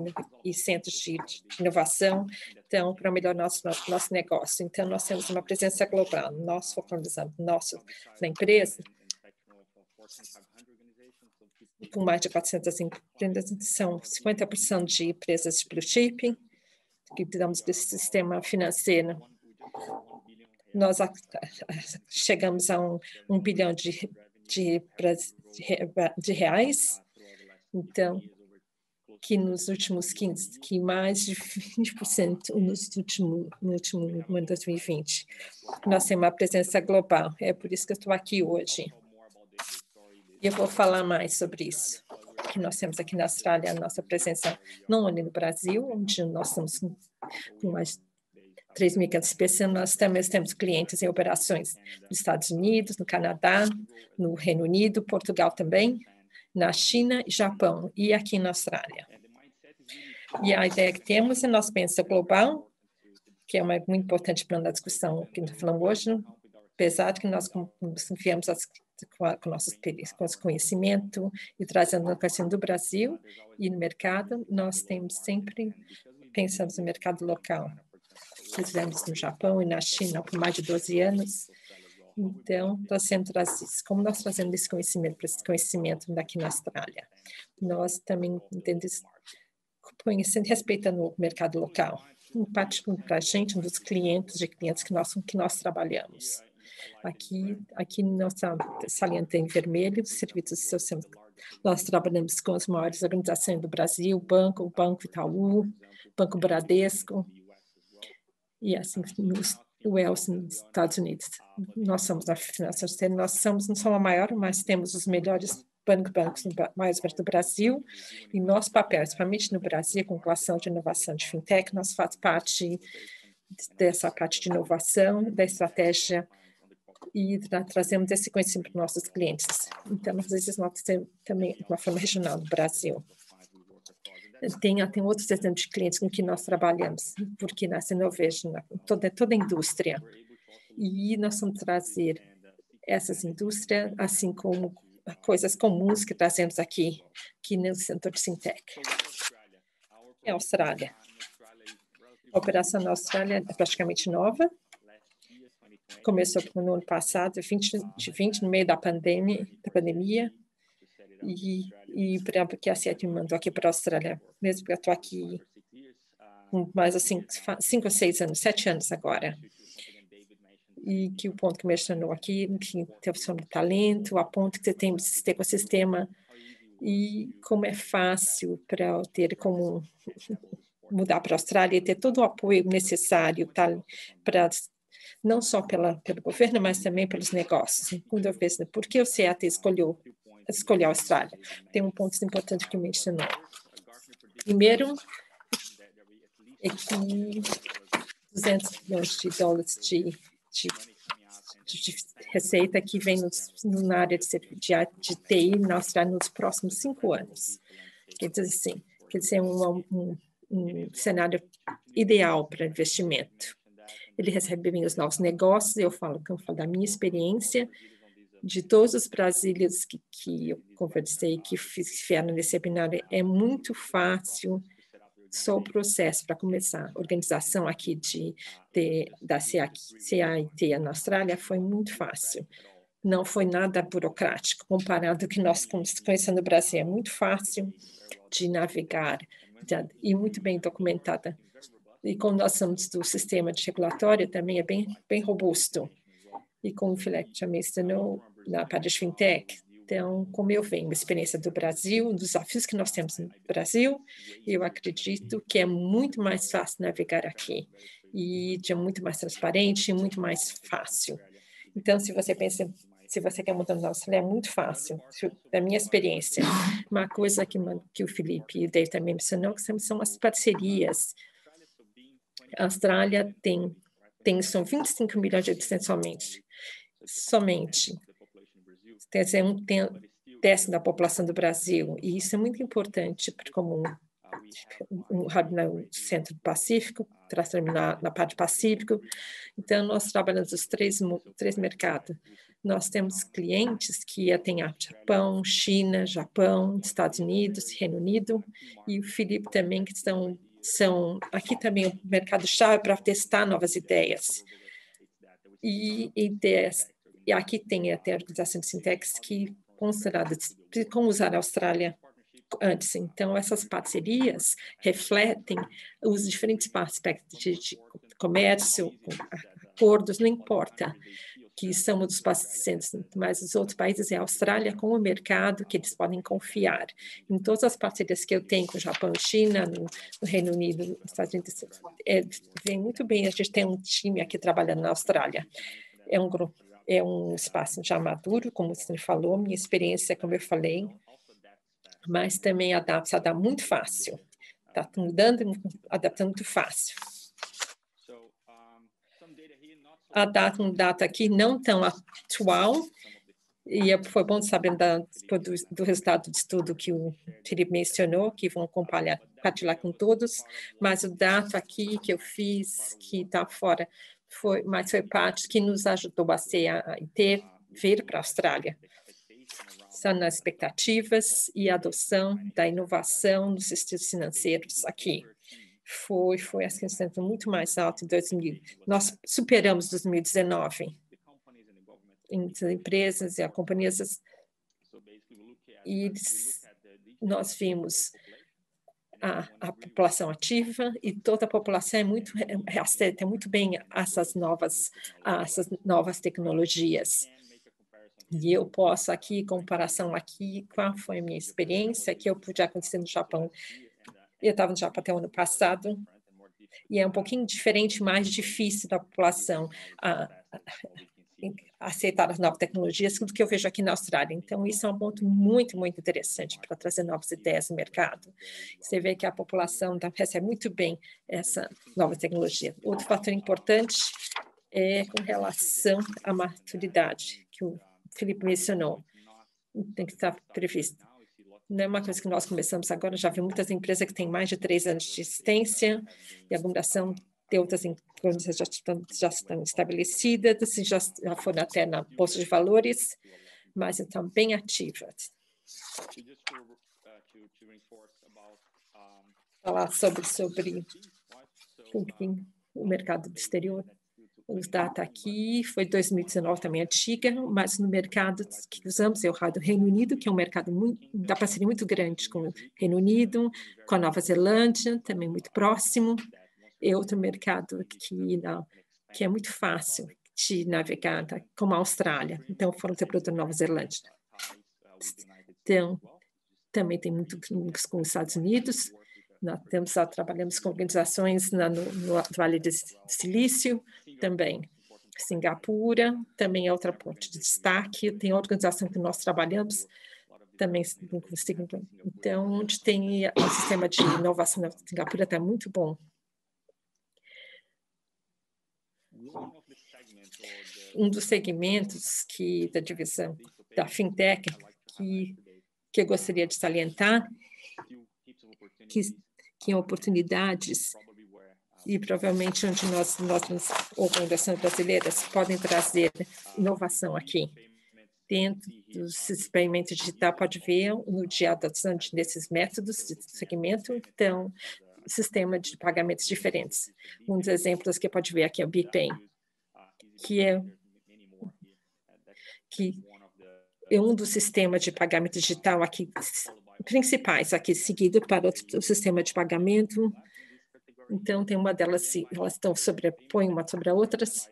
e centros de inovação, então, para melhorar nosso negócio. Então, nós temos uma presença global. Nós focamos na empresa, com mais de 400 empresas, são 50% de empresas de blue chip, que damos desse sistema financeiro. Nós chegamos a 1 bilhão de reais, então, que nos últimos 15, que mais de 20% no último ano de 2020. Nós temos uma presença global, é por isso que eu estou aqui hoje. E eu vou falar mais sobre isso, que nós temos aqui na Austrália, a nossa presença não ali no Brasil, onde nós estamos com mais 3.500 pessoas, nós também temos clientes em operações nos Estados Unidos, no Canadá, no Reino Unido, Portugal também, na China, Japão e aqui na Austrália. E a ideia que temos é nossa presença global, que é muito importante para a discussão que nós falamos hoje, apesar de que nós viemos com nosso conhecimento e trazendo o conhecimento do Brasil e no mercado, nós temos sempre pensamos no mercado local. Fizemos no Japão e na China por mais de 12 anos. Então, nós sempre trazemos, como nós trazemos esse conhecimento daqui na Austrália, nós também entendemos, conhecendo, respeitando o mercado local. Em parte para a gente, um dos clientes que nós trabalhamos. Aqui nós salienta em vermelho, serviços sociais. Nós trabalhamos com as maiores organizações do Brasil, o Banco Itaú, Banco Bradesco, e assim nos Wells nos Estados Unidos. Nós somos da finança, não somos a maior, mas temos os melhores bancos mais do Brasil, e nosso papel, principalmente no Brasil, com relação de inovação de fintech, nós fazemos parte dessa parte de inovação, da estratégia, e trazemos esse conhecimento para nossos clientes. Então, às vezes, nós temos também de uma forma regional no Brasil. Tem outros exemplos de clientes com que nós trabalhamos, porque nós Innovation, toda a indústria. E nós vamos trazer essas indústrias, assim como coisas comuns que trazemos aqui no setor de fintech. É a Austrália. A operação na Austrália é praticamente nova. Começou no ano passado, 2020, no meio da pandemia. E porque a CET me mandou aqui para a Austrália, mesmo porque eu estou aqui mais assim, 5 ou 6 anos, 7 anos agora. E que o ponto que mencionou aqui, que tem sobre talento, a ponto que você tem esse ecossistema e como é fácil para ter como mudar para a Austrália e ter todo o apoio necessário para não só pelo governo, mas também pelos negócios. Quando eu vejo por que o CET escolheu a Austrália, tem um ponto importante que mencionou. Primeiro, é que 200 milhões de dólares de receita que vem na área de TI na Austrália nos próximos 5 anos. Quer dizer, um cenário ideal para investimento. Ele recebe bem os novos negócios, eu falo da minha experiência, de todos os brasileiros que eu conversei, que fizeram nesse seminário, é muito fácil só o processo para começar. A organização aqui da CAIT na Austrália foi muito fácil. Não foi nada burocrático, comparado ao que nós conhecemos no Brasil. É muito fácil de navegar e muito bem documentada. E quando nós somos do sistema de regulatório, também é bem robusto. E como o Felipe já mencionou, na parte de fintech. Então, como eu venho, a experiência do Brasil, dos desafios que nós temos no Brasil, eu acredito que é muito mais fácil navegar aqui e é muito mais transparente e muito mais fácil. Então, se você quer mudar na Austrália, é muito fácil. Da minha experiência, uma coisa que o Felipe e o Dave também mencionou, que são as parcerias. A Austrália são 25 milhões de habitantes somente. Quer dizer, um décimo da população do Brasil, e isso é muito importante como um hub no centro do Pacífico, na parte do Pacífico. Então, nós trabalhamos os três mercados. Nós temos clientes que têm Japão, China, Estados Unidos, Reino Unido, e o Felipe também, que são aqui também o mercado-chave para testar novas ideias. E aqui tem até organizações de fintechs que consideradas como usar a Austrália antes. Então, essas parcerias refletem os diferentes aspectos de comércio, acordos, não importa. que são um dos pacientes, mas os outros países é a Austrália com o mercado que eles podem confiar. Em todas as parcerias que eu tenho com o Japão e China, no Reino Unido, nos Estados Unidos, vem muito bem. A gente tem um time aqui trabalhando na Austrália. É um espaço já maduro, como você falou, minha experiência, como eu falei, mas também se adapta muito fácil. Está mudando e adaptando muito fácil. Um data aqui não tão atual, e foi bom saber do resultado do estudo que o Felipe mencionou, que vão compartilhar com todos, mas o dado aqui que eu fiz, que está fora, foi parte que nos ajudou a vir para a Austrália. São nas expectativas e a adoção da inovação nos sistemas financeiros aqui. Foi essa questão muito mais alta em 2000. Nós superamos 2019. Entre as empresas e as companhias, e nós vimos a população ativa e toda a população aceita muito bem essas novas tecnologias. E eu posso aqui, comparação aqui, qual foi a minha experiência que eu pude acontecer no Japão. Eu estava no Japão até o ano passado, e é um pouquinho diferente, mais difícil da população aceitar as novas tecnologias do que eu vejo aqui na Austrália. Então, isso é um ponto muito, muito interessante para trazer novas ideias no mercado. Você vê que a população recebe muito bem essa nova tecnologia. Outro fator importante é com relação à maturidade, que o Felipe mencionou. Tem que estar previsto. Não é uma coisa que nós começamos agora, já vi muitas empresas que têm mais de 3 anos de existência, e a fundação de outras empresas já estão estabelecidas, já foram até na Bolsa de Valores, mas estão bem ativas. Falar sobre o mercado do exterior. Os dados aqui, foi 2019 também antiga, mas no mercado que usamos é o Reino Unido, que é um mercado da parceria muito grande com o Reino Unido, com a Nova Zelândia, também muito próximo. É outro mercado que é muito fácil de navegar, como a Austrália. Então, foram ter produto da Nova Zelândia. Então, também tem muito com os Estados Unidos. Nós trabalhamos com organizações no Vale do Silício, também Singapura, também é outra ponte de destaque. Tem a organização que nós trabalhamos, também. Então, onde tem o sistema de inovação na Singapura está muito bom. Um dos segmentos da divisão da FinTech que eu gostaria de salientar, que é oportunidades, e provavelmente onde nós organizações brasileiras podem trazer inovação aqui. Dentro do experimento digital, pode ver no dia da adoção desses métodos de segmento, então, sistema de pagamentos diferentes. Um dos exemplos que pode ver aqui é o BPAY, que é um dos sistemas de pagamento digital aqui principais, aqui seguido para o sistema de pagamento. Então, tem uma delas, elas sobrepõem uma sobre a outras,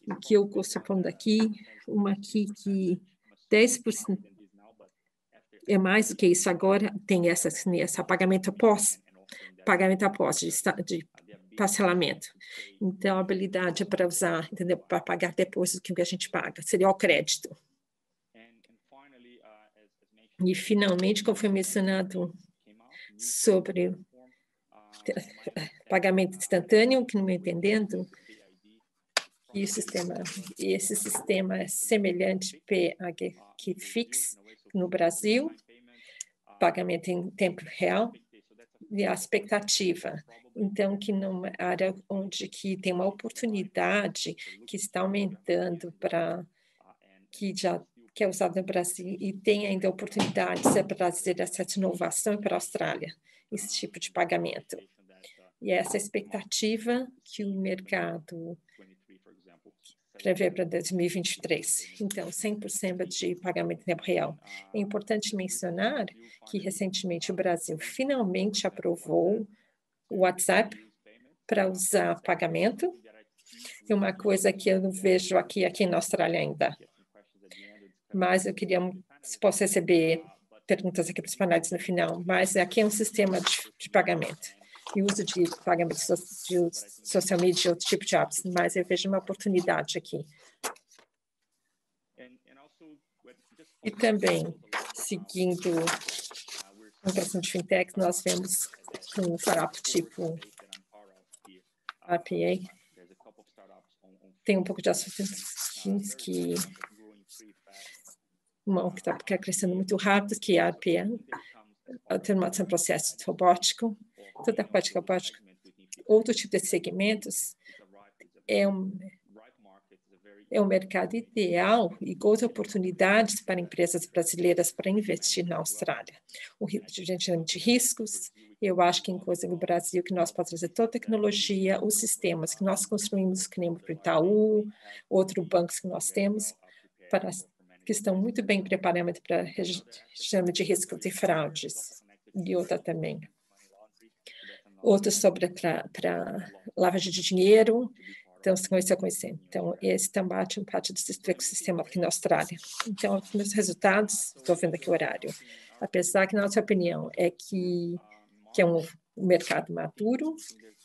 o que eu estou falando aqui, uma aqui que 10% é mais do que isso agora, tem essa pagamento após de parcelamento. Então, a habilidade para usar, entendeu? Para pagar depois do que a gente paga, seria o crédito. E, finalmente, como foi mencionado sobre pagamento instantâneo, que não me entendendo, e esse sistema é semelhante que FIX no Brasil, pagamento em tempo real, e a expectativa. Então, que numa área onde que tem uma oportunidade que está aumentando que é usado no Brasil e tem ainda oportunidades para trazer essa inovação para a Austrália, esse tipo de pagamento. E essa expectativa que o mercado prevê para 2023. Então, 100% de pagamento em tempo real. É importante mencionar que, recentemente, o Brasil finalmente aprovou o WhatsApp para usar pagamento É uma coisa que eu não vejo aqui na Austrália ainda. Mas eu queria, se posso receber perguntas aqui para os panelistas no final, mas aqui é um sistema de pagamento e uso de pagamento de social media e outro tipo de apps, mas eu vejo uma oportunidade aqui. E também, seguindo a questão de fintech, nós vemos com um startup tipo RPA, tem um pouco de assuntos que está crescendo muito rápido, que é a RPA, automação de processo robótico, toda a parte robótica. Outro tipo de segmentos é um mercado ideal e grandes oportunidades para empresas brasileiras para investir na Austrália. O gerenciamento de riscos, eu acho que em coisa no Brasil que nós podemos trazer toda a tecnologia, os sistemas que nós construímos, que nem o Itaú, outros bancos que nós temos, que estão muito bem preparados para gerenciamento de riscos e fraudes. E outra também. Outra sobre para lavagem de dinheiro. Então, se conhecer. Então, esse também é parte desse ecossistema aqui na Austrália. Então, os meus resultados, estou vendo aqui o horário, apesar que, na nossa opinião, é que é um mercado maduro,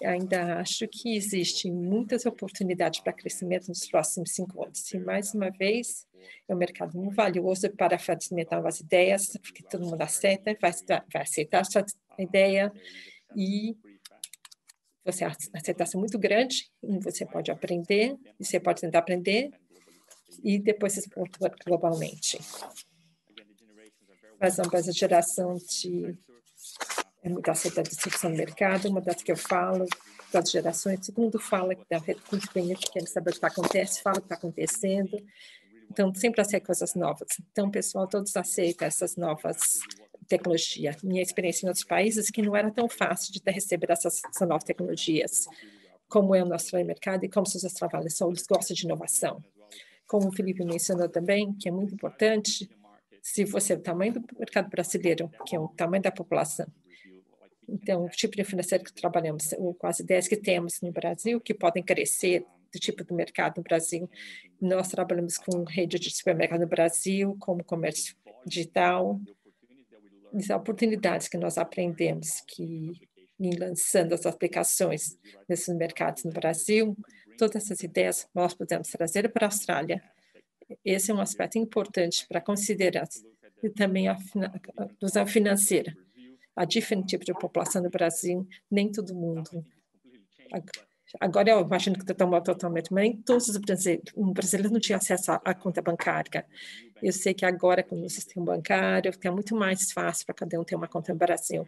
ainda acho que existem muitas oportunidades para crescimento nos próximos 5 anos. E, mais uma vez, é um mercado muito valioso para experimentar novas ideias, porque todo mundo aceita, vai aceitar a sua ideia e você aceitação muito grande, e você pode aprender, e você pode tentar aprender, e depois se exportar globalmente. Mas a geração é muito aceita a discussão do mercado, uma das que eu falo, das gerações, todo mundo fala que muito bem, quer saber o que acontece, fala o que está acontecendo, então sempre aceita coisas novas. Então, pessoal, todos aceitam essas novas tecnologia. Minha experiência em outros países que não era tão fácil de receber essas novas tecnologias, como é o nosso mercado e como seus trabalhos são, eles gostam de inovação. Como o Felipe mencionou também, que é muito importante, se você é o tamanho do mercado brasileiro, que é o tamanho da população, então, o tipo de financeiro que trabalhamos, quase 10 que temos no Brasil, que podem crescer do tipo do mercado no Brasil. Nós trabalhamos com rede de supermercado no Brasil, como comércio digital, as oportunidades que nós aprendemos que em lançando as aplicações nesses mercados no Brasil, todas essas ideias nós podemos trazer para a Austrália. Esse é um aspecto importante para considerar. E também a inclusão financeira. A diferente tipo de população no Brasil, nem todo mundo. Agora eu imagino que está totalmente, mas nem todos os brasileiros não tinham acesso à conta bancária. Eu sei que agora, com o sistema bancário, fica muito mais fácil para cada um ter uma conta no Brasil.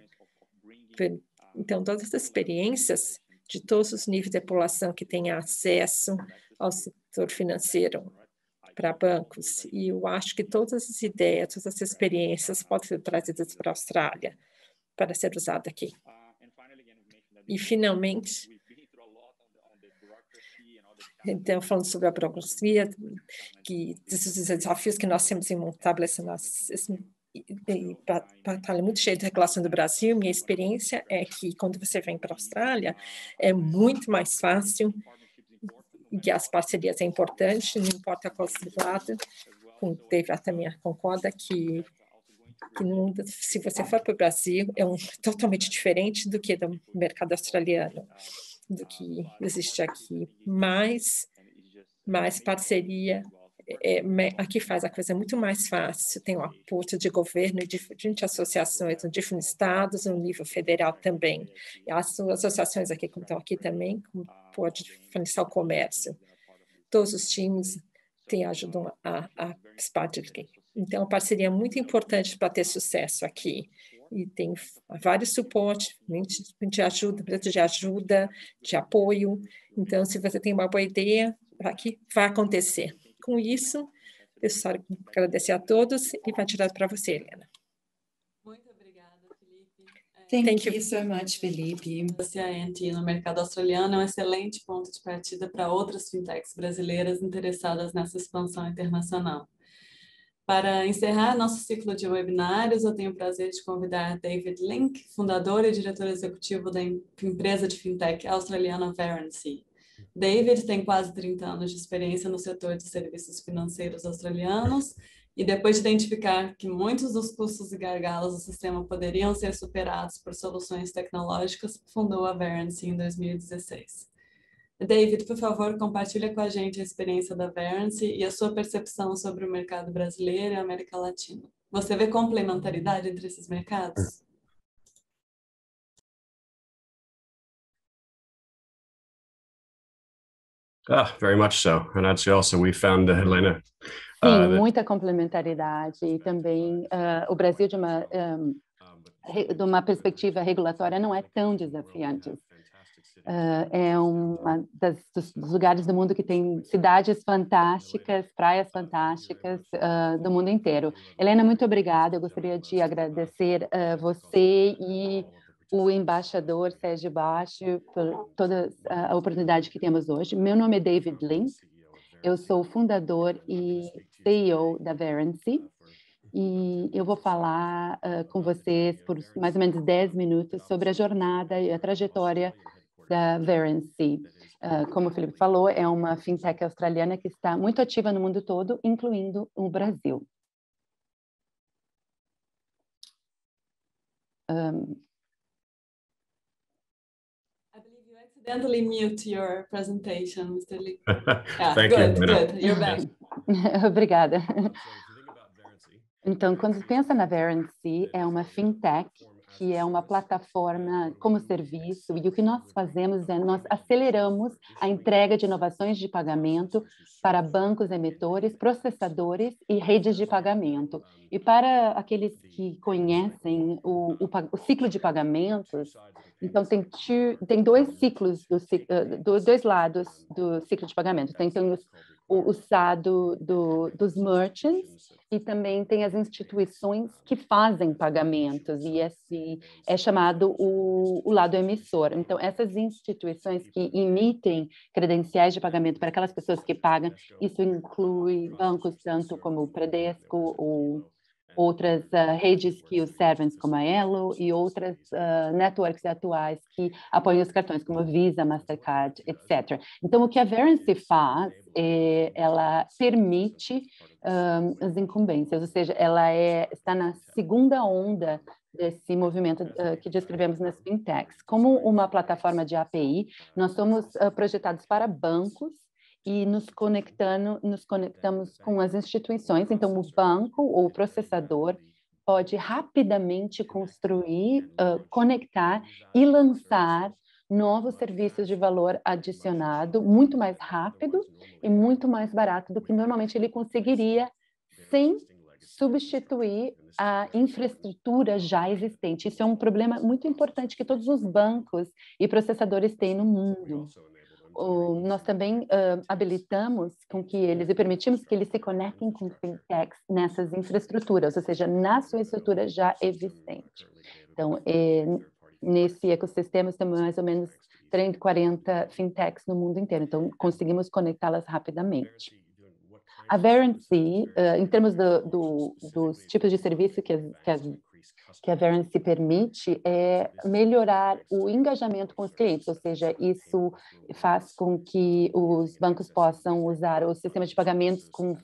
Então, todas as experiências de todos os níveis de população que têm acesso ao setor financeiro para bancos. E eu acho que todas as ideias, todas as experiências podem ser trazidas para a Austrália para ser usada aqui. E, finalmente, então, falando sobre a burocracia, que esses desafios que nós temos em estabelecer batalha muito cheia de regulação do Brasil, minha experiência é que quando você vem para a Austrália, é muito mais fácil, e que as parcerias é importante, não importa qual lado, com o David também concorda que se você for para o Brasil, é totalmente diferente do que do mercado australiano, do que existe aqui. Mais parceria, aqui faz a coisa muito mais fácil, tem o apoio de governo e diferentes associações em diferentes estados, no nível federal também. E as associações aqui, como estão aqui também, pode financiar o comércio. Todos os times ajudam a expandir aqui. Então, a parceria é muito importante para ter sucesso aqui. E tem vários suportes, de ajuda, de apoio. Então, se você tem uma boa ideia, aqui vai acontecer. Com isso, eu só agradecer a todos e vai tirar para você, Helena. Muito obrigada, Felipe. Thank you so much, Felipe. A ANT no mercado australiano é um excelente ponto de partida para outras fintechs brasileiras interessadas nessa expansão internacional. Para encerrar nosso ciclo de webinários, eu tenho o prazer de convidar David Link, fundador e diretor executivo da empresa de fintech australiana Varency. David tem quase 30 anos de experiência no setor de serviços financeiros australianos e depois de identificar que muitos dos custos e gargalos do sistema poderiam ser superados por soluções tecnológicas, fundou a Verance em 2016. David, por favor, compartilha com a gente a experiência da Verance e a sua percepção sobre o mercado brasileiro e a América Latina. Você vê complementaridade entre esses mercados? Very much so. And actually also we found, Helena. Sim, muita complementaridade e também o Brasil de uma perspectiva regulatória não é tão desafiante. É dos lugares do mundo que tem cidades fantásticas, praias fantásticas do mundo inteiro. Helena, muito obrigada. Eu gostaria de agradecer você e o embaixador Sérgio Baixo por toda a oportunidade que temos hoje. Meu nome é David Link, eu sou fundador e CEO da Verance e eu vou falar com vocês por mais ou menos 10 minutos sobre a jornada e a trajetória da Verance. Como o Felipe falou, é uma fintech australiana que está muito ativa no mundo todo, incluindo o Brasil. Accidentally mute your presentation, Mr. Lee. Thank you. Good. You're back. Obrigada. Então, quando se pensa na Verance, é uma fintech que é uma plataforma como serviço, e o que nós fazemos é nós aceleramos a entrega de inovações de pagamento para bancos emitores, processadores e redes de pagamento. E para aqueles que conhecem o ciclo de pagamentos, então tem dois ciclos, dois lados do ciclo de pagamento. Tem o lado dos merchants e também tem as instituições que fazem pagamentos, e esse é chamado o lado emissor. Então, essas instituições que emitem credenciais de pagamento para aquelas pessoas que pagam, isso inclui bancos tanto como o Bradesco, ou outras redes que os servem, como a Elo, e outras networks atuais que apoiam os cartões, como a Visa, Mastercard, etc. Então, o que a Verance faz, ela permite as incumbências, ou seja, ela está na segunda onda desse movimento que descrevemos nas fintechs. Como uma plataforma de API, nós somos projetados para bancos, e nos conectamos com as instituições. Então, o banco ou o processador pode rapidamente construir, conectar e lançar novos serviços de valor adicionado, muito mais rápido e muito mais barato do que normalmente ele conseguiria sem substituir a infraestrutura já existente. Isso é um problema muito importante que todos os bancos e processadores têm no mundo. Nós também habilitamos com que eles e permitimos que eles se conectem com fintechs nessas infraestruturas, ou seja, na sua estrutura já existente. Então, nesse ecossistema, temos mais ou menos 30, 40 fintechs no mundo inteiro, então conseguimos conectá-las rapidamente. A Verance, em termos dos tipos de serviço que a Verance permite é melhorar o engajamento com os clientes, ou seja, isso faz com que os bancos possam usar o sistema de pagamentos com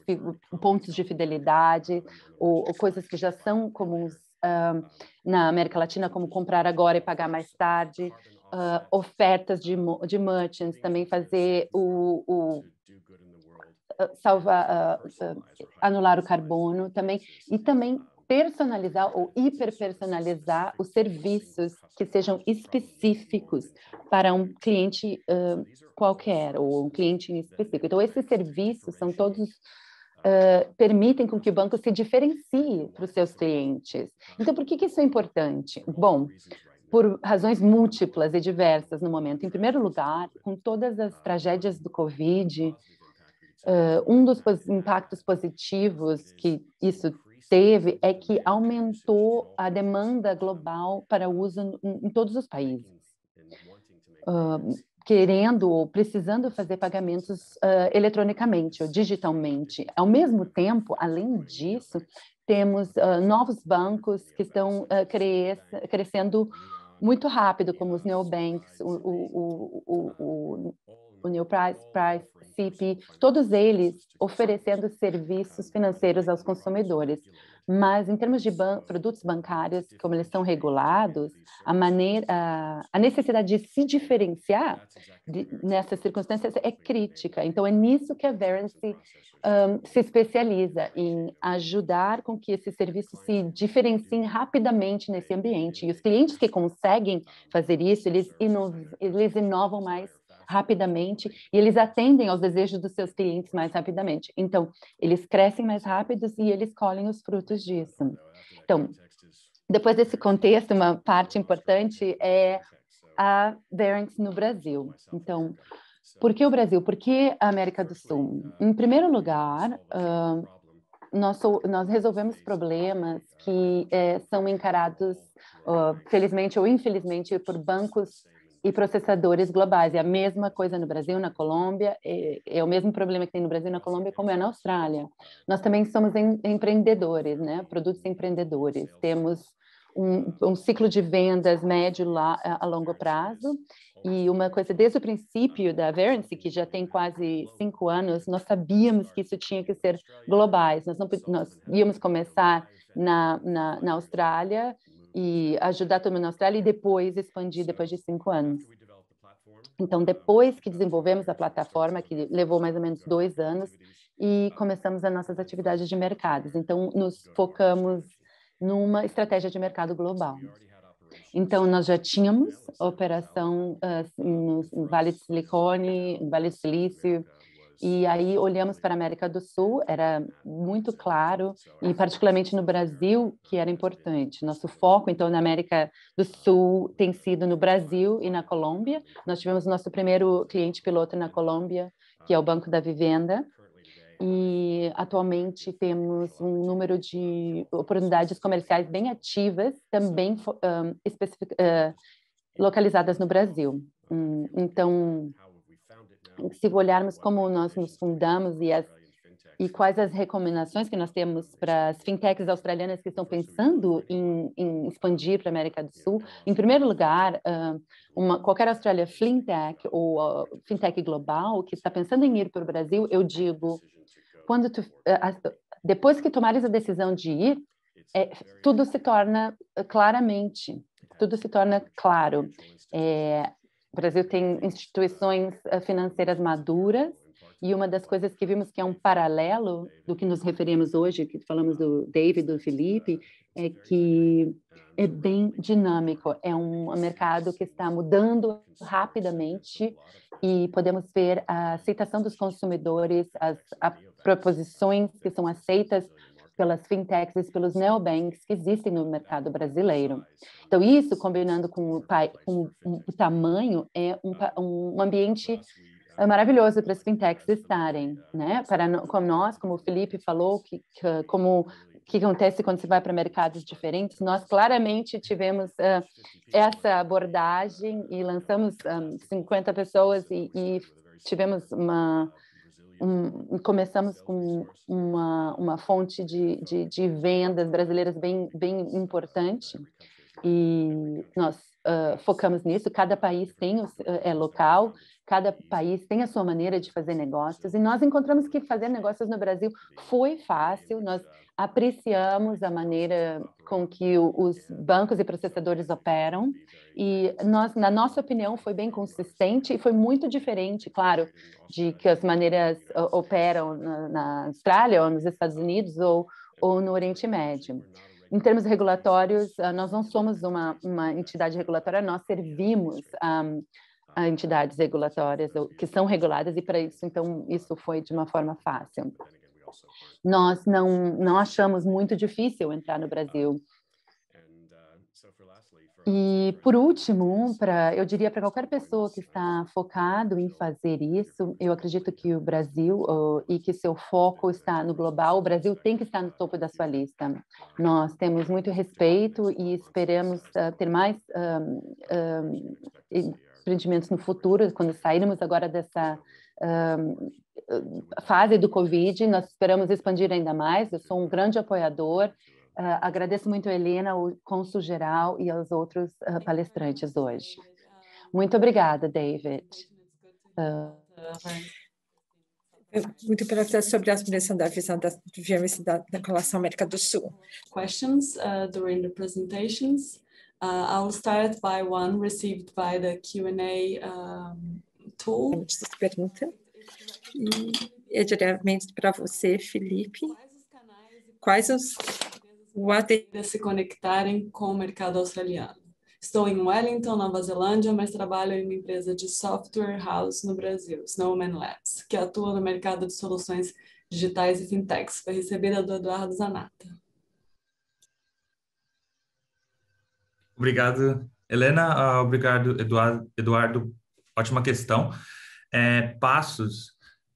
pontos de fidelidade ou coisas que já são comuns na América Latina, como comprar agora e pagar mais tarde, ofertas de merchants, também fazer anular o carbono também, e também personalizar ou hiperpersonalizar os serviços que sejam específicos para um cliente qualquer, ou um cliente específico. Então, esses serviços são todos, permitem com que o banco se diferencie para os seus clientes. Então, por que isso é importante? Bom, por razões múltiplas e diversas no momento. Em primeiro lugar, com todas as tragédias do Covid, um dos impactos positivos que isso teve é que aumentou a demanda global para uso em todos os países, querendo ou precisando fazer pagamentos eletronicamente ou digitalmente. Ao mesmo tempo, além disso, temos novos bancos que estão crescendo muito rápido, como os neobanks, o New Price, CP, todos eles oferecendo serviços financeiros aos consumidores. Mas, em termos de produtos bancários, como eles são regulados, a necessidade de se diferenciar nessas circunstâncias é crítica. Então, é nisso que a Verance se especializa, em ajudar com que esses serviços se diferenciem rapidamente nesse ambiente. E os clientes que conseguem fazer isso, eles inovam mais rapidamente e eles atendem aos desejos dos seus clientes mais rapidamente. Então, eles crescem mais rápidos e eles colhem os frutos disso. Então, depois desse contexto, uma parte importante é a Verance no Brasil. Então, por que o Brasil? Por que a América do Sul? Em primeiro lugar, nós resolvemos problemas que são encarados, felizmente ou infelizmente, por bancos e processadores globais. É a mesma coisa no Brasil, na Colômbia, é o mesmo problema que tem no Brasil e na Colômbia, como é na Austrália. Nós também somos empreendedores, né? Produtos empreendedores. Temos um ciclo de vendas médio a longo prazo. E uma coisa, desde o princípio da Verance, que já tem quase 5 anos, nós sabíamos que isso tinha que ser globais. Nós íamos começar na Austrália e ajudar todo mundo na Austrália e depois expandir depois de 5 anos. Então, depois que desenvolvemos a plataforma, que levou mais ou menos 2 anos, e começamos as nossas atividades de mercados. Então, nos focamos numa estratégia de mercado global. Então, nós já tínhamos operação no Vale do Silicone, Vale do Silício, e aí olhamos para a América do Sul, era muito claro, e particularmente no Brasil, que era importante. Nosso foco, então, na América do Sul tem sido no Brasil e na Colômbia. Nós tivemos nosso primeiro cliente piloto na Colômbia, que é o Banco da Vivenda, e atualmente temos um número de oportunidades comerciais bem ativas, também localizadas no Brasil. Então, se olharmos como nós nos fundamos e quais as recomendações que nós temos para as fintechs australianas que estão pensando em expandir para a América do Sul, em primeiro lugar, qualquer Australia fintech ou fintech global que está pensando em ir para o Brasil, eu digo, depois que tomares a decisão de ir, tudo se torna tudo se torna claro. O Brasil tem instituições financeiras maduras, e uma das coisas que vimos que é um paralelo do que nos referimos hoje, que falamos do David, do Felipe, é que é bem dinâmico, é um mercado que está mudando rapidamente e podemos ver a aceitação dos consumidores, as proposições que são aceitas pelas fintechs e pelos neobanks que existem no mercado brasileiro. Então, isso, combinando com o tamanho, é um ambiente maravilhoso para as fintechs estarem, né? Como nós, como o Felipe falou, como que acontece quando você vai para mercados diferentes, nós claramente tivemos essa abordagem e lançamos 50 pessoas e tivemos começamos com uma fonte de vendas brasileiras bem importante, e nós focamos nisso. Cada país é local, cada país tem a sua maneira de fazer negócios, e nós encontramos que fazer negócios no Brasil foi fácil. Nós apreciamos a maneira com que os bancos e processadores operam, e na nossa opinião, foi bem consistente e foi muito diferente, claro, de que as maneiras operam na Austrália ou nos Estados Unidos ou no Oriente Médio. Em termos regulatórios, nós não somos uma entidade regulatória, nós servimos a entidades regulatórias que são reguladas, e para isso, então, isso foi de uma forma fácil. Nós não achamos muito difícil entrar no Brasil. E, por último, eu diria para qualquer pessoa que está focado em fazer isso, eu acredito que o Brasil, e que seu foco está no global, o Brasil tem que estar no topo da sua lista. Nós temos muito respeito e esperamos ter mais empreendimentos no futuro, quando sairmos agora dessa fase do Covid. Nós esperamos expandir ainda mais. Eu sou um grande apoiador. Agradeço muito a Helena, o cônsul geral, e aos outros palestrantes hoje. Muito obrigada, David. Muito perguntado sobre a expressão da visão da violência da relação América do Sul. Questions during the presentations. I will start by one received by the Q&A tool. Pergunta. É diretamente para você, Felipe. Quais os se conectarem com o mercado australiano? Estou em Wellington, Nova Zelândia, mas trabalho em uma empresa de software house no Brasil, Snowman Labs, que atua no mercado de soluções digitais e fintechs. Foi recebida do Eduardo Zanata. Obrigado, Helena. Obrigado, Eduardo. Ótima questão. Passos,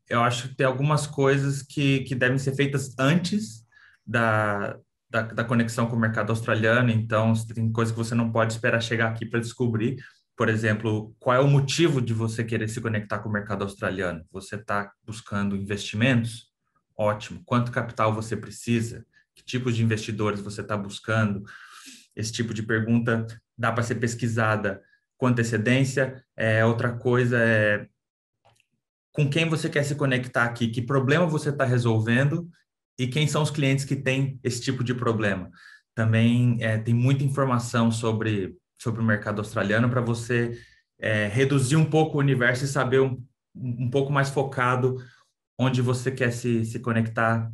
eu acho que tem algumas coisas que devem ser feitas antes da conexão com o mercado australiano, então tem coisas que você não pode esperar chegar aqui para descobrir. Por exemplo, qual é o motivo de você querer se conectar com o mercado australiano? Você está buscando investimentos? Ótimo. Quanto capital você precisa? Que tipos de investidores você está buscando? Esse tipo de pergunta dá para ser pesquisada com antecedência. Outra coisa é com quem você quer se conectar aqui, que problema você está resolvendo e quem são os clientes que têm esse tipo de problema. Também tem muita informação sobre o mercado australiano para você reduzir um pouco o universo e saber um pouco mais focado onde você quer se conectar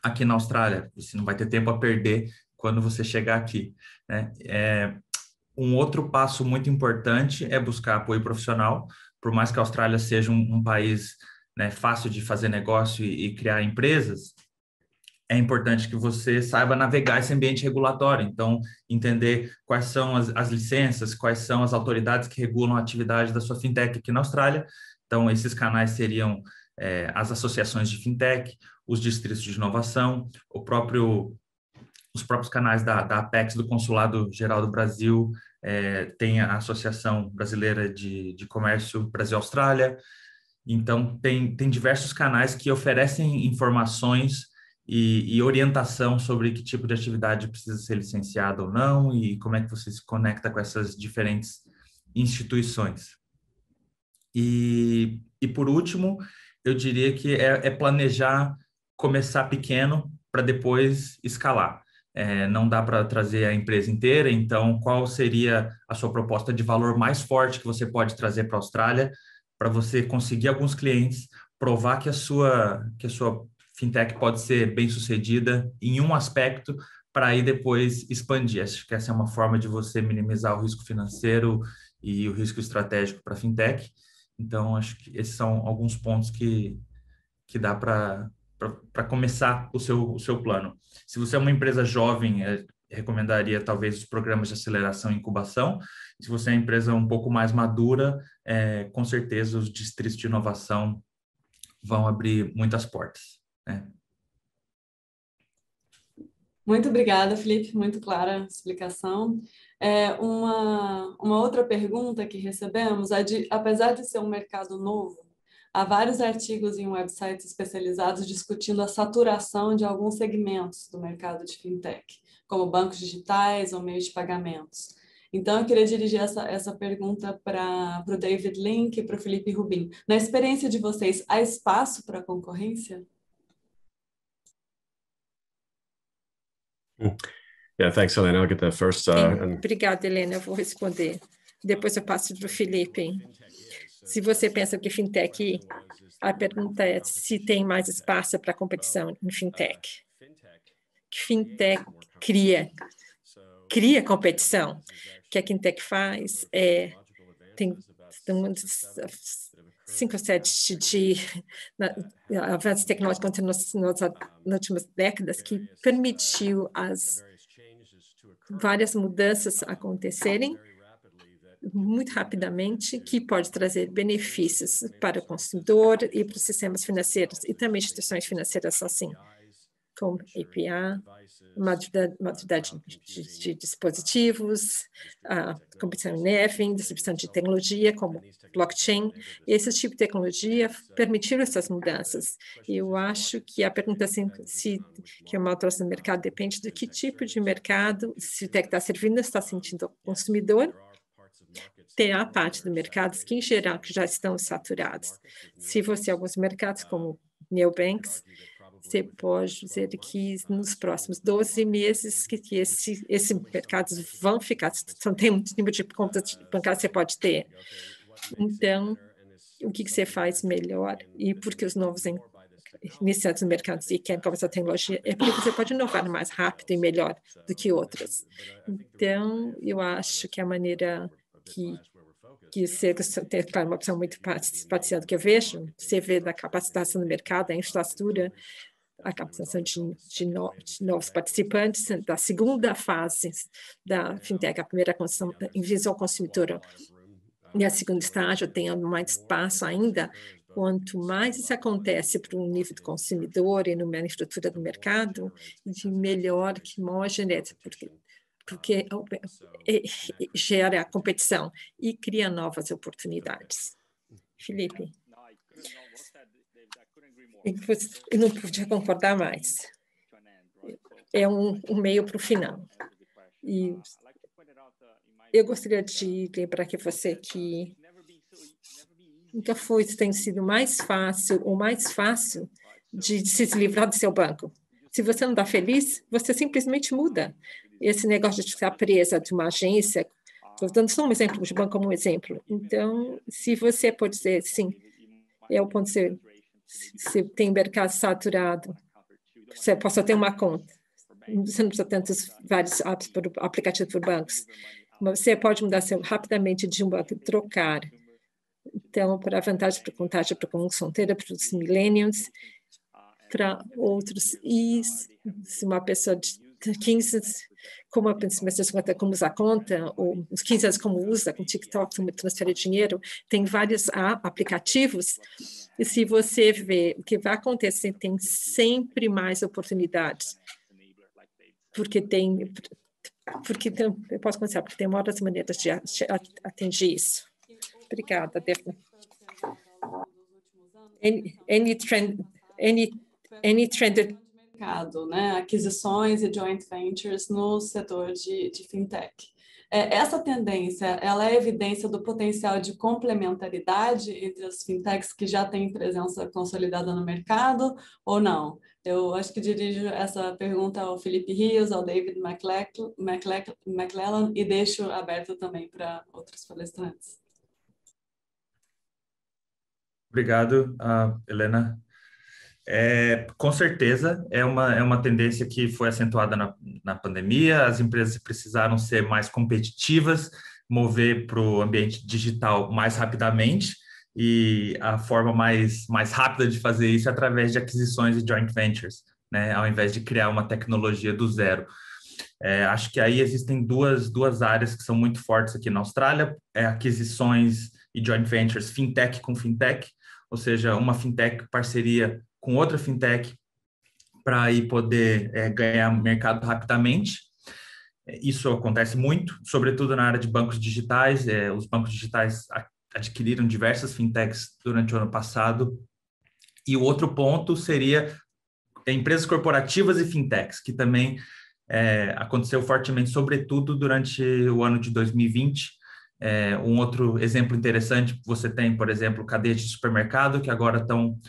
aqui na Austrália. Você não vai ter tempo a perder quando você chegar aqui, né? Um outro passo muito importante é buscar apoio profissional. Por mais que a Austrália seja um país, né, fácil de fazer negócio e criar empresas, é importante que você saiba navegar esse ambiente regulatório. Então, entender quais são as licenças, quais são as autoridades que regulam a atividade da sua fintech aqui na Austrália. Então, esses canais seriam as associações de fintech, os distritos de inovação, os próprios canais da Apex, do Consulado Geral do Brasil, tem a Associação Brasileira de Comércio Brasil-Austrália. Então, tem diversos canais que oferecem informações e orientação sobre que tipo de atividade precisa ser licenciada ou não e como é que você se conecta com essas diferentes instituições. E por último, eu diria que é planejar começar pequeno para depois escalar. Não dá para trazer a empresa inteira, então qual seria a sua proposta de valor mais forte que você pode trazer para a Austrália para você conseguir alguns clientes, provar que a sua fintech pode ser bem sucedida em um aspecto para aí depois expandir. Acho que essa é uma forma de você minimizar o risco financeiro e o risco estratégico para a fintech. Então, acho que esses são alguns pontos que dá para começar o seu plano. Se você é uma empresa jovem, recomendaria talvez os programas de aceleração e incubação. Se você é uma empresa um pouco mais madura, com certeza os distritos de inovação vão abrir muitas portas. Muito obrigada, Felipe, muito clara a explicação. Uma outra pergunta que recebemos é apesar de ser um mercado novo, há vários artigos em websites especializados discutindo a saturação de alguns segmentos do mercado de fintech, como bancos digitais ou meios de pagamentos. Então, eu queria dirigir essa pergunta para o David Link e para o Felipe Rubin. Na experiência de vocês, há espaço para concorrência? Yeah, thanks, Helena. I'll get that first. Obrigada, Helena. Eu vou responder. Depois eu passo para o Felipe. Se você pensa que fintech, a pergunta é se tem mais espaço para competição em fintech. Fintech cria competição. O que a fintech faz tem 5 ou 7 de avanços tecnológicos nas últimas décadas que permitiu as várias mudanças acontecerem muito rapidamente, que pode trazer benefícios para o consumidor e para os sistemas financeiros e também instituições financeiras assim, como API, maturidade de dispositivos, competição em neve, distribuição de tecnologia, como blockchain. Esse tipo de tecnologia permitiram essas mudanças. E eu acho que a pergunta que é uma alteração do mercado depende do que tipo de mercado, se o que está servindo está sentindo o consumidor. tem a parte do mercado que, em geral, que já estão saturados. Se você alguns mercados, como neobanks, você pode dizer que nos próximos 12 meses que esses mercados vão ficar, não tem muito número de contas bancárias que você pode ter. Então, o que você faz melhor? E porque os novos iniciantes no mercado e querem começar a tecnologia, é porque você pode inovar mais rápido e melhor do que outras. Então, eu acho que a maneira que você tem, claro, uma opção muito parcial do que eu vejo, você vê da capacitação do mercado, a infraestrutura, a captação de novos participantes, da segunda fase da fintech, a primeira visão consumidora, e a segunda estágio tem mais espaço ainda. Quanto mais isso acontece para um nível do consumidor e numa infraestrutura do mercado, de melhor que homogeneidade, porque gera a competição e cria novas oportunidades. Felipe? Eu não podia concordar mais. É um meio para o final. E eu gostaria de lembrar que você que nunca tem sido mais fácil de se livrar do seu banco. Se você não está feliz, você simplesmente muda. Esse negócio de ficar presa de uma agência, estou dando só um exemplo de banco como um exemplo. Então, se você pode dizer, sim, eu posso dizer, se tem mercado saturado, você pode só ter uma conta. Você não precisa tantos vários aplicativos por bancos. Mas você pode mudar rapidamente de um banco e trocar. Então, para a vantagem, para contagem, para a solteira, para os millennials, para outros. E se uma pessoa de 15, como a pessoa de 50, como usa a conta, ou os 15 anos como usa, com TikTok, como transfere dinheiro, tem vários aplicativos. E se você vê o que vai acontecer, tem sempre mais oportunidades. Porque eu posso começar, porque tem outras maneiras de atingir isso. Obrigada, Daphne. Any trend mercado, né? Aquisições e joint ventures no setor de fintech. Essa tendência, ela é evidência do potencial de complementaridade entre as fintechs que já têm presença consolidada no mercado ou não? Eu acho que dirijo essa pergunta ao Felipe Rios, ao David McClellan e deixo aberto também para outros palestrantes. Obrigado, Helena. Com certeza, é uma tendência que foi acentuada na pandemia. As empresas precisaram ser mais competitivas, mover para o ambiente digital mais rapidamente, e a forma mais rápida de fazer isso é através de aquisições e joint ventures, né, ao invés de criar uma tecnologia do zero. Acho que aí existem duas áreas que são muito fortes aqui na Austrália, aquisições e joint ventures, fintech com fintech, ou seja, uma fintech parceria com outra fintech para aí poder ganhar mercado rapidamente. Isso acontece muito, sobretudo na área de bancos digitais. Os bancos digitais adquiriram diversas fintechs durante o ano passado. E o outro ponto seria empresas corporativas e fintechs, que também aconteceu fortemente, sobretudo durante o ano de 2020. Um outro exemplo interessante, você tem, por exemplo, cadeias de supermercado que agora estão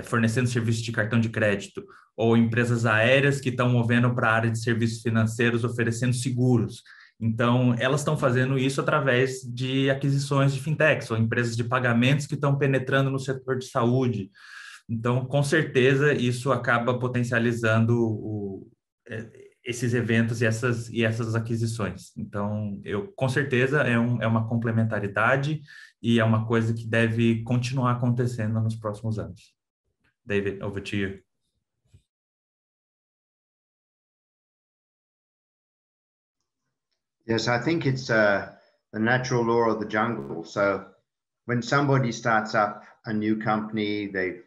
fornecendo serviços de cartão de crédito, ou empresas aéreas que estão movendo para a área de serviços financeiros, oferecendo seguros. Então, elas estão fazendo isso através de aquisições de fintechs, ou empresas de pagamentos que estão penetrando no setor de saúde. Então, com certeza, isso acaba potencializando esses eventos e essas aquisições. Então, com certeza, é uma complementaridade e é uma coisa que deve continuar acontecendo nos próximos anos. David, over to you. Yes, I think it's the natural law of the jungle. So when somebody starts up a new company, they've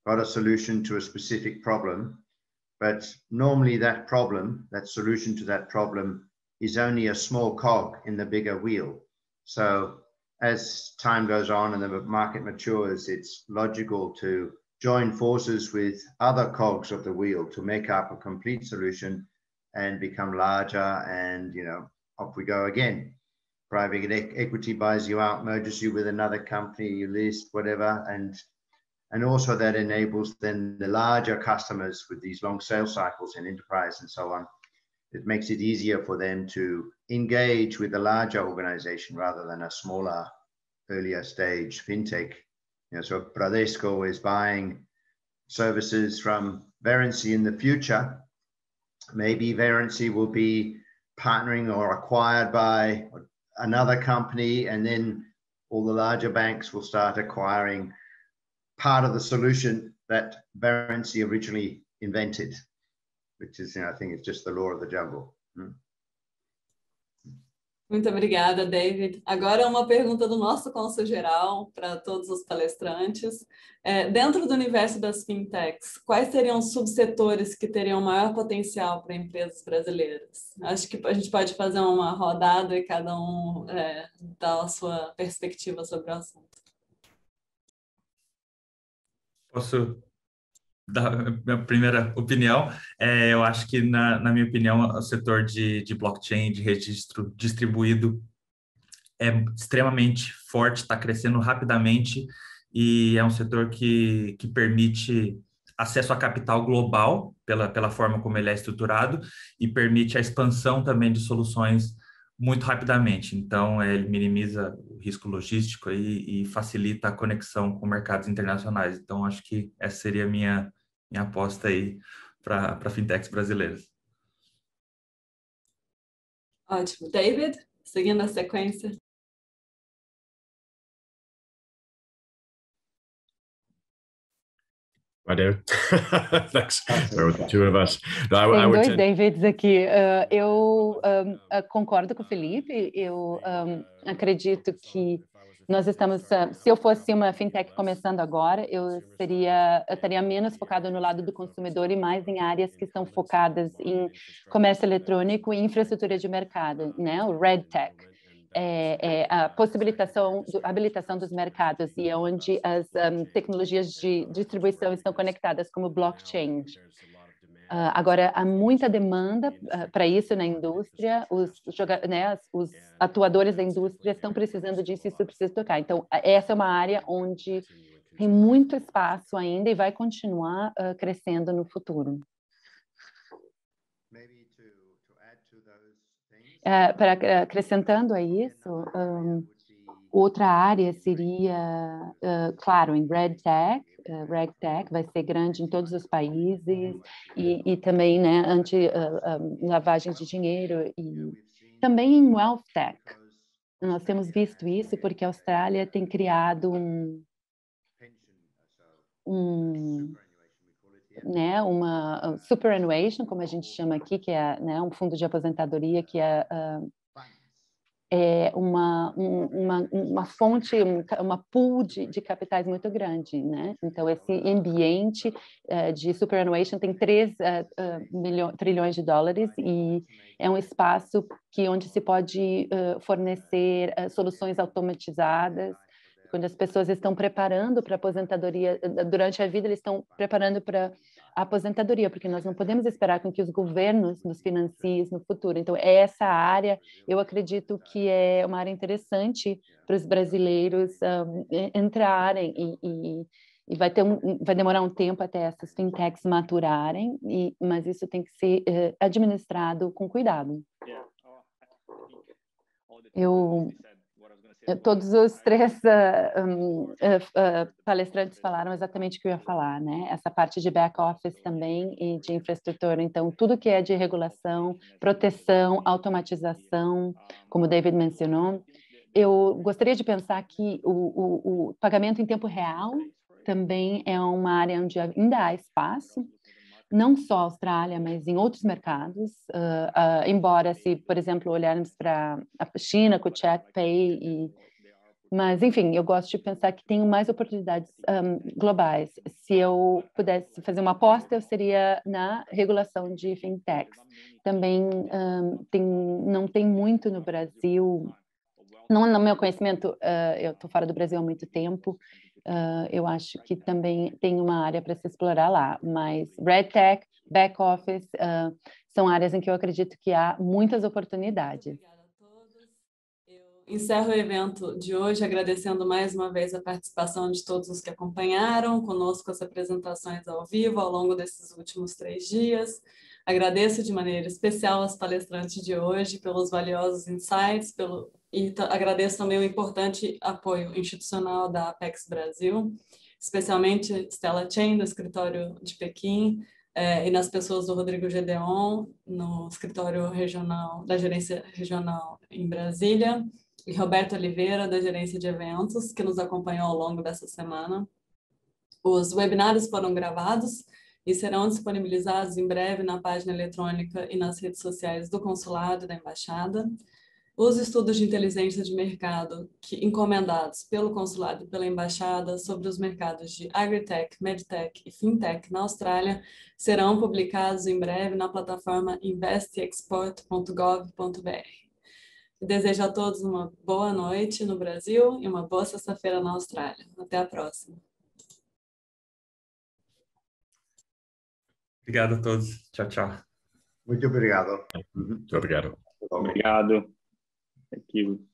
got a solution to a specific problem. But normally that solution to that problem is only a small cog in the bigger wheel. So as time goes on and the market matures, it's logical to join forces with other cogs of the wheel to make up a complete solution and become larger, and off we go again. private equity buys you out, merges you with another company, you list, whatever, and also that enables then the larger customers with these long sales cycles in enterprise and so on. It makes it easier for them to engage with a larger organization rather than a smaller, earlier stage fintech. You know, so Bradesco is buying services from Verency in the future. Maybe Verency will be partnering or acquired by another company, and then all the larger banks will start acquiring part of the solution that Verency originally invented, which is, you know, I think it's just the law of the jungle. Muito obrigada, David. Agora uma pergunta do nosso cônsul geral para todos os palestrantes. Dentro do universo das fintechs, quais seriam os subsetores que teriam maior potencial para empresas brasileiras? Acho que a gente pode fazer uma rodada e cada um dar a sua perspectiva sobre o assunto. Posso dar a minha primeira opinião? Eu acho que, na minha opinião, o setor de blockchain, de registro distribuído, é extremamente forte, está crescendo rapidamente e é um setor que permite acesso a capital global pela forma como ele é estruturado e permite a expansão também de soluções muito rapidamente. Então, ele minimiza o risco logístico e facilita a conexão com mercados internacionais. Então, acho que essa seria a minha aposta aí para fintechs brasileiras. Ótimo. David, seguindo a sequência. I do. Thanks. There were the two of us. No, Tem dois Davids aqui. Eu concordo com o Felipe. Eu acredito que nós estamos... se eu fosse uma fintech começando agora, eu estaria menos focado no lado do consumidor e mais em áreas que estão focadas em comércio eletrônico e infraestrutura de mercado, né? O Red Tech. A habilitação dos mercados e é onde as tecnologias de distribuição estão conectadas, como blockchain. Agora, há muita demanda para isso na indústria, os atuadores da indústria estão precisando disso e isso precisa tocar. Então, essa é uma área onde tem muito espaço ainda e vai continuar crescendo no futuro. Acrescentando a isso, outra área seria, claro, em RegTech vai ser grande em todos os países e também, né, anti-lavagem de dinheiro e também em WealthTech. Nós temos visto isso porque a Austrália tem criado uma superannuation, como a gente chama aqui, que é, né, um fundo de aposentadoria que é uma fonte, uma pool de capitais muito grande, né? Então, esse ambiente de superannuation tem 3 trilhões de dólares e é um espaço onde se pode fornecer soluções automatizadas. Quando as pessoas estão preparando para a aposentadoria, durante a vida, eles estão preparando para a aposentadoria, porque nós não podemos esperar com que os governos nos financiem no futuro. Então, essa área, eu acredito que é uma área interessante para os brasileiros entrarem e vai demorar um tempo até essas fintechs maturarem, mas isso tem que ser administrado com cuidado. Todos os 3 palestrantes falaram exatamente o que eu ia falar, né? Essa parte de back-office também e de infraestrutura. Então, tudo que é de regulação, proteção, automatização, como o David mencionou. Eu gostaria de pensar que o pagamento em tempo real também é uma área onde ainda há espaço, não só a Austrália, mas em outros mercados, embora se, por exemplo, olharmos para a China com o ChatPay, mas, enfim, eu gosto de pensar que tem mais oportunidades globais. Se eu pudesse fazer uma aposta, eu seria na regulação de fintechs. Também não tem muito no Brasil, não no meu conhecimento, eu estou fora do Brasil há muito tempo, eu acho que também tem uma área para se explorar lá, mas RegTech, back-office, são áreas em que eu acredito que há muitas oportunidades. Obrigada a todos. Eu Encerro o evento de hoje agradecendo mais uma vez a participação de todos os que acompanharam conosco as apresentações ao vivo ao longo desses últimos 3 dias. Agradeço de maneira especial aos palestrantes de hoje pelos valiosos insights, agradeço também o importante apoio institucional da Apex Brasil, especialmente Stella Chen, do escritório de Pequim, e nas pessoas do Rodrigo Gedeon, no escritório regional, da gerência regional em Brasília, e Roberto Oliveira, da gerência de eventos, que nos acompanhou ao longo dessa semana. Os webinários foram gravados e serão disponibilizados em breve na página eletrônica e nas redes sociais do Consulado e da Embaixada. Os estudos de inteligência de mercado encomendados pelo Consulado e pela Embaixada sobre os mercados de Agritech, Medtech e Fintech na Austrália serão publicados em breve na plataforma investexport.gov.br. Desejo a todos uma boa noite no Brasil e uma boa sexta-feira na Austrália. Até a próxima. Obrigado a todos. Tchau, tchau. Muito obrigado. Muito obrigado. Obrigado. Thank you.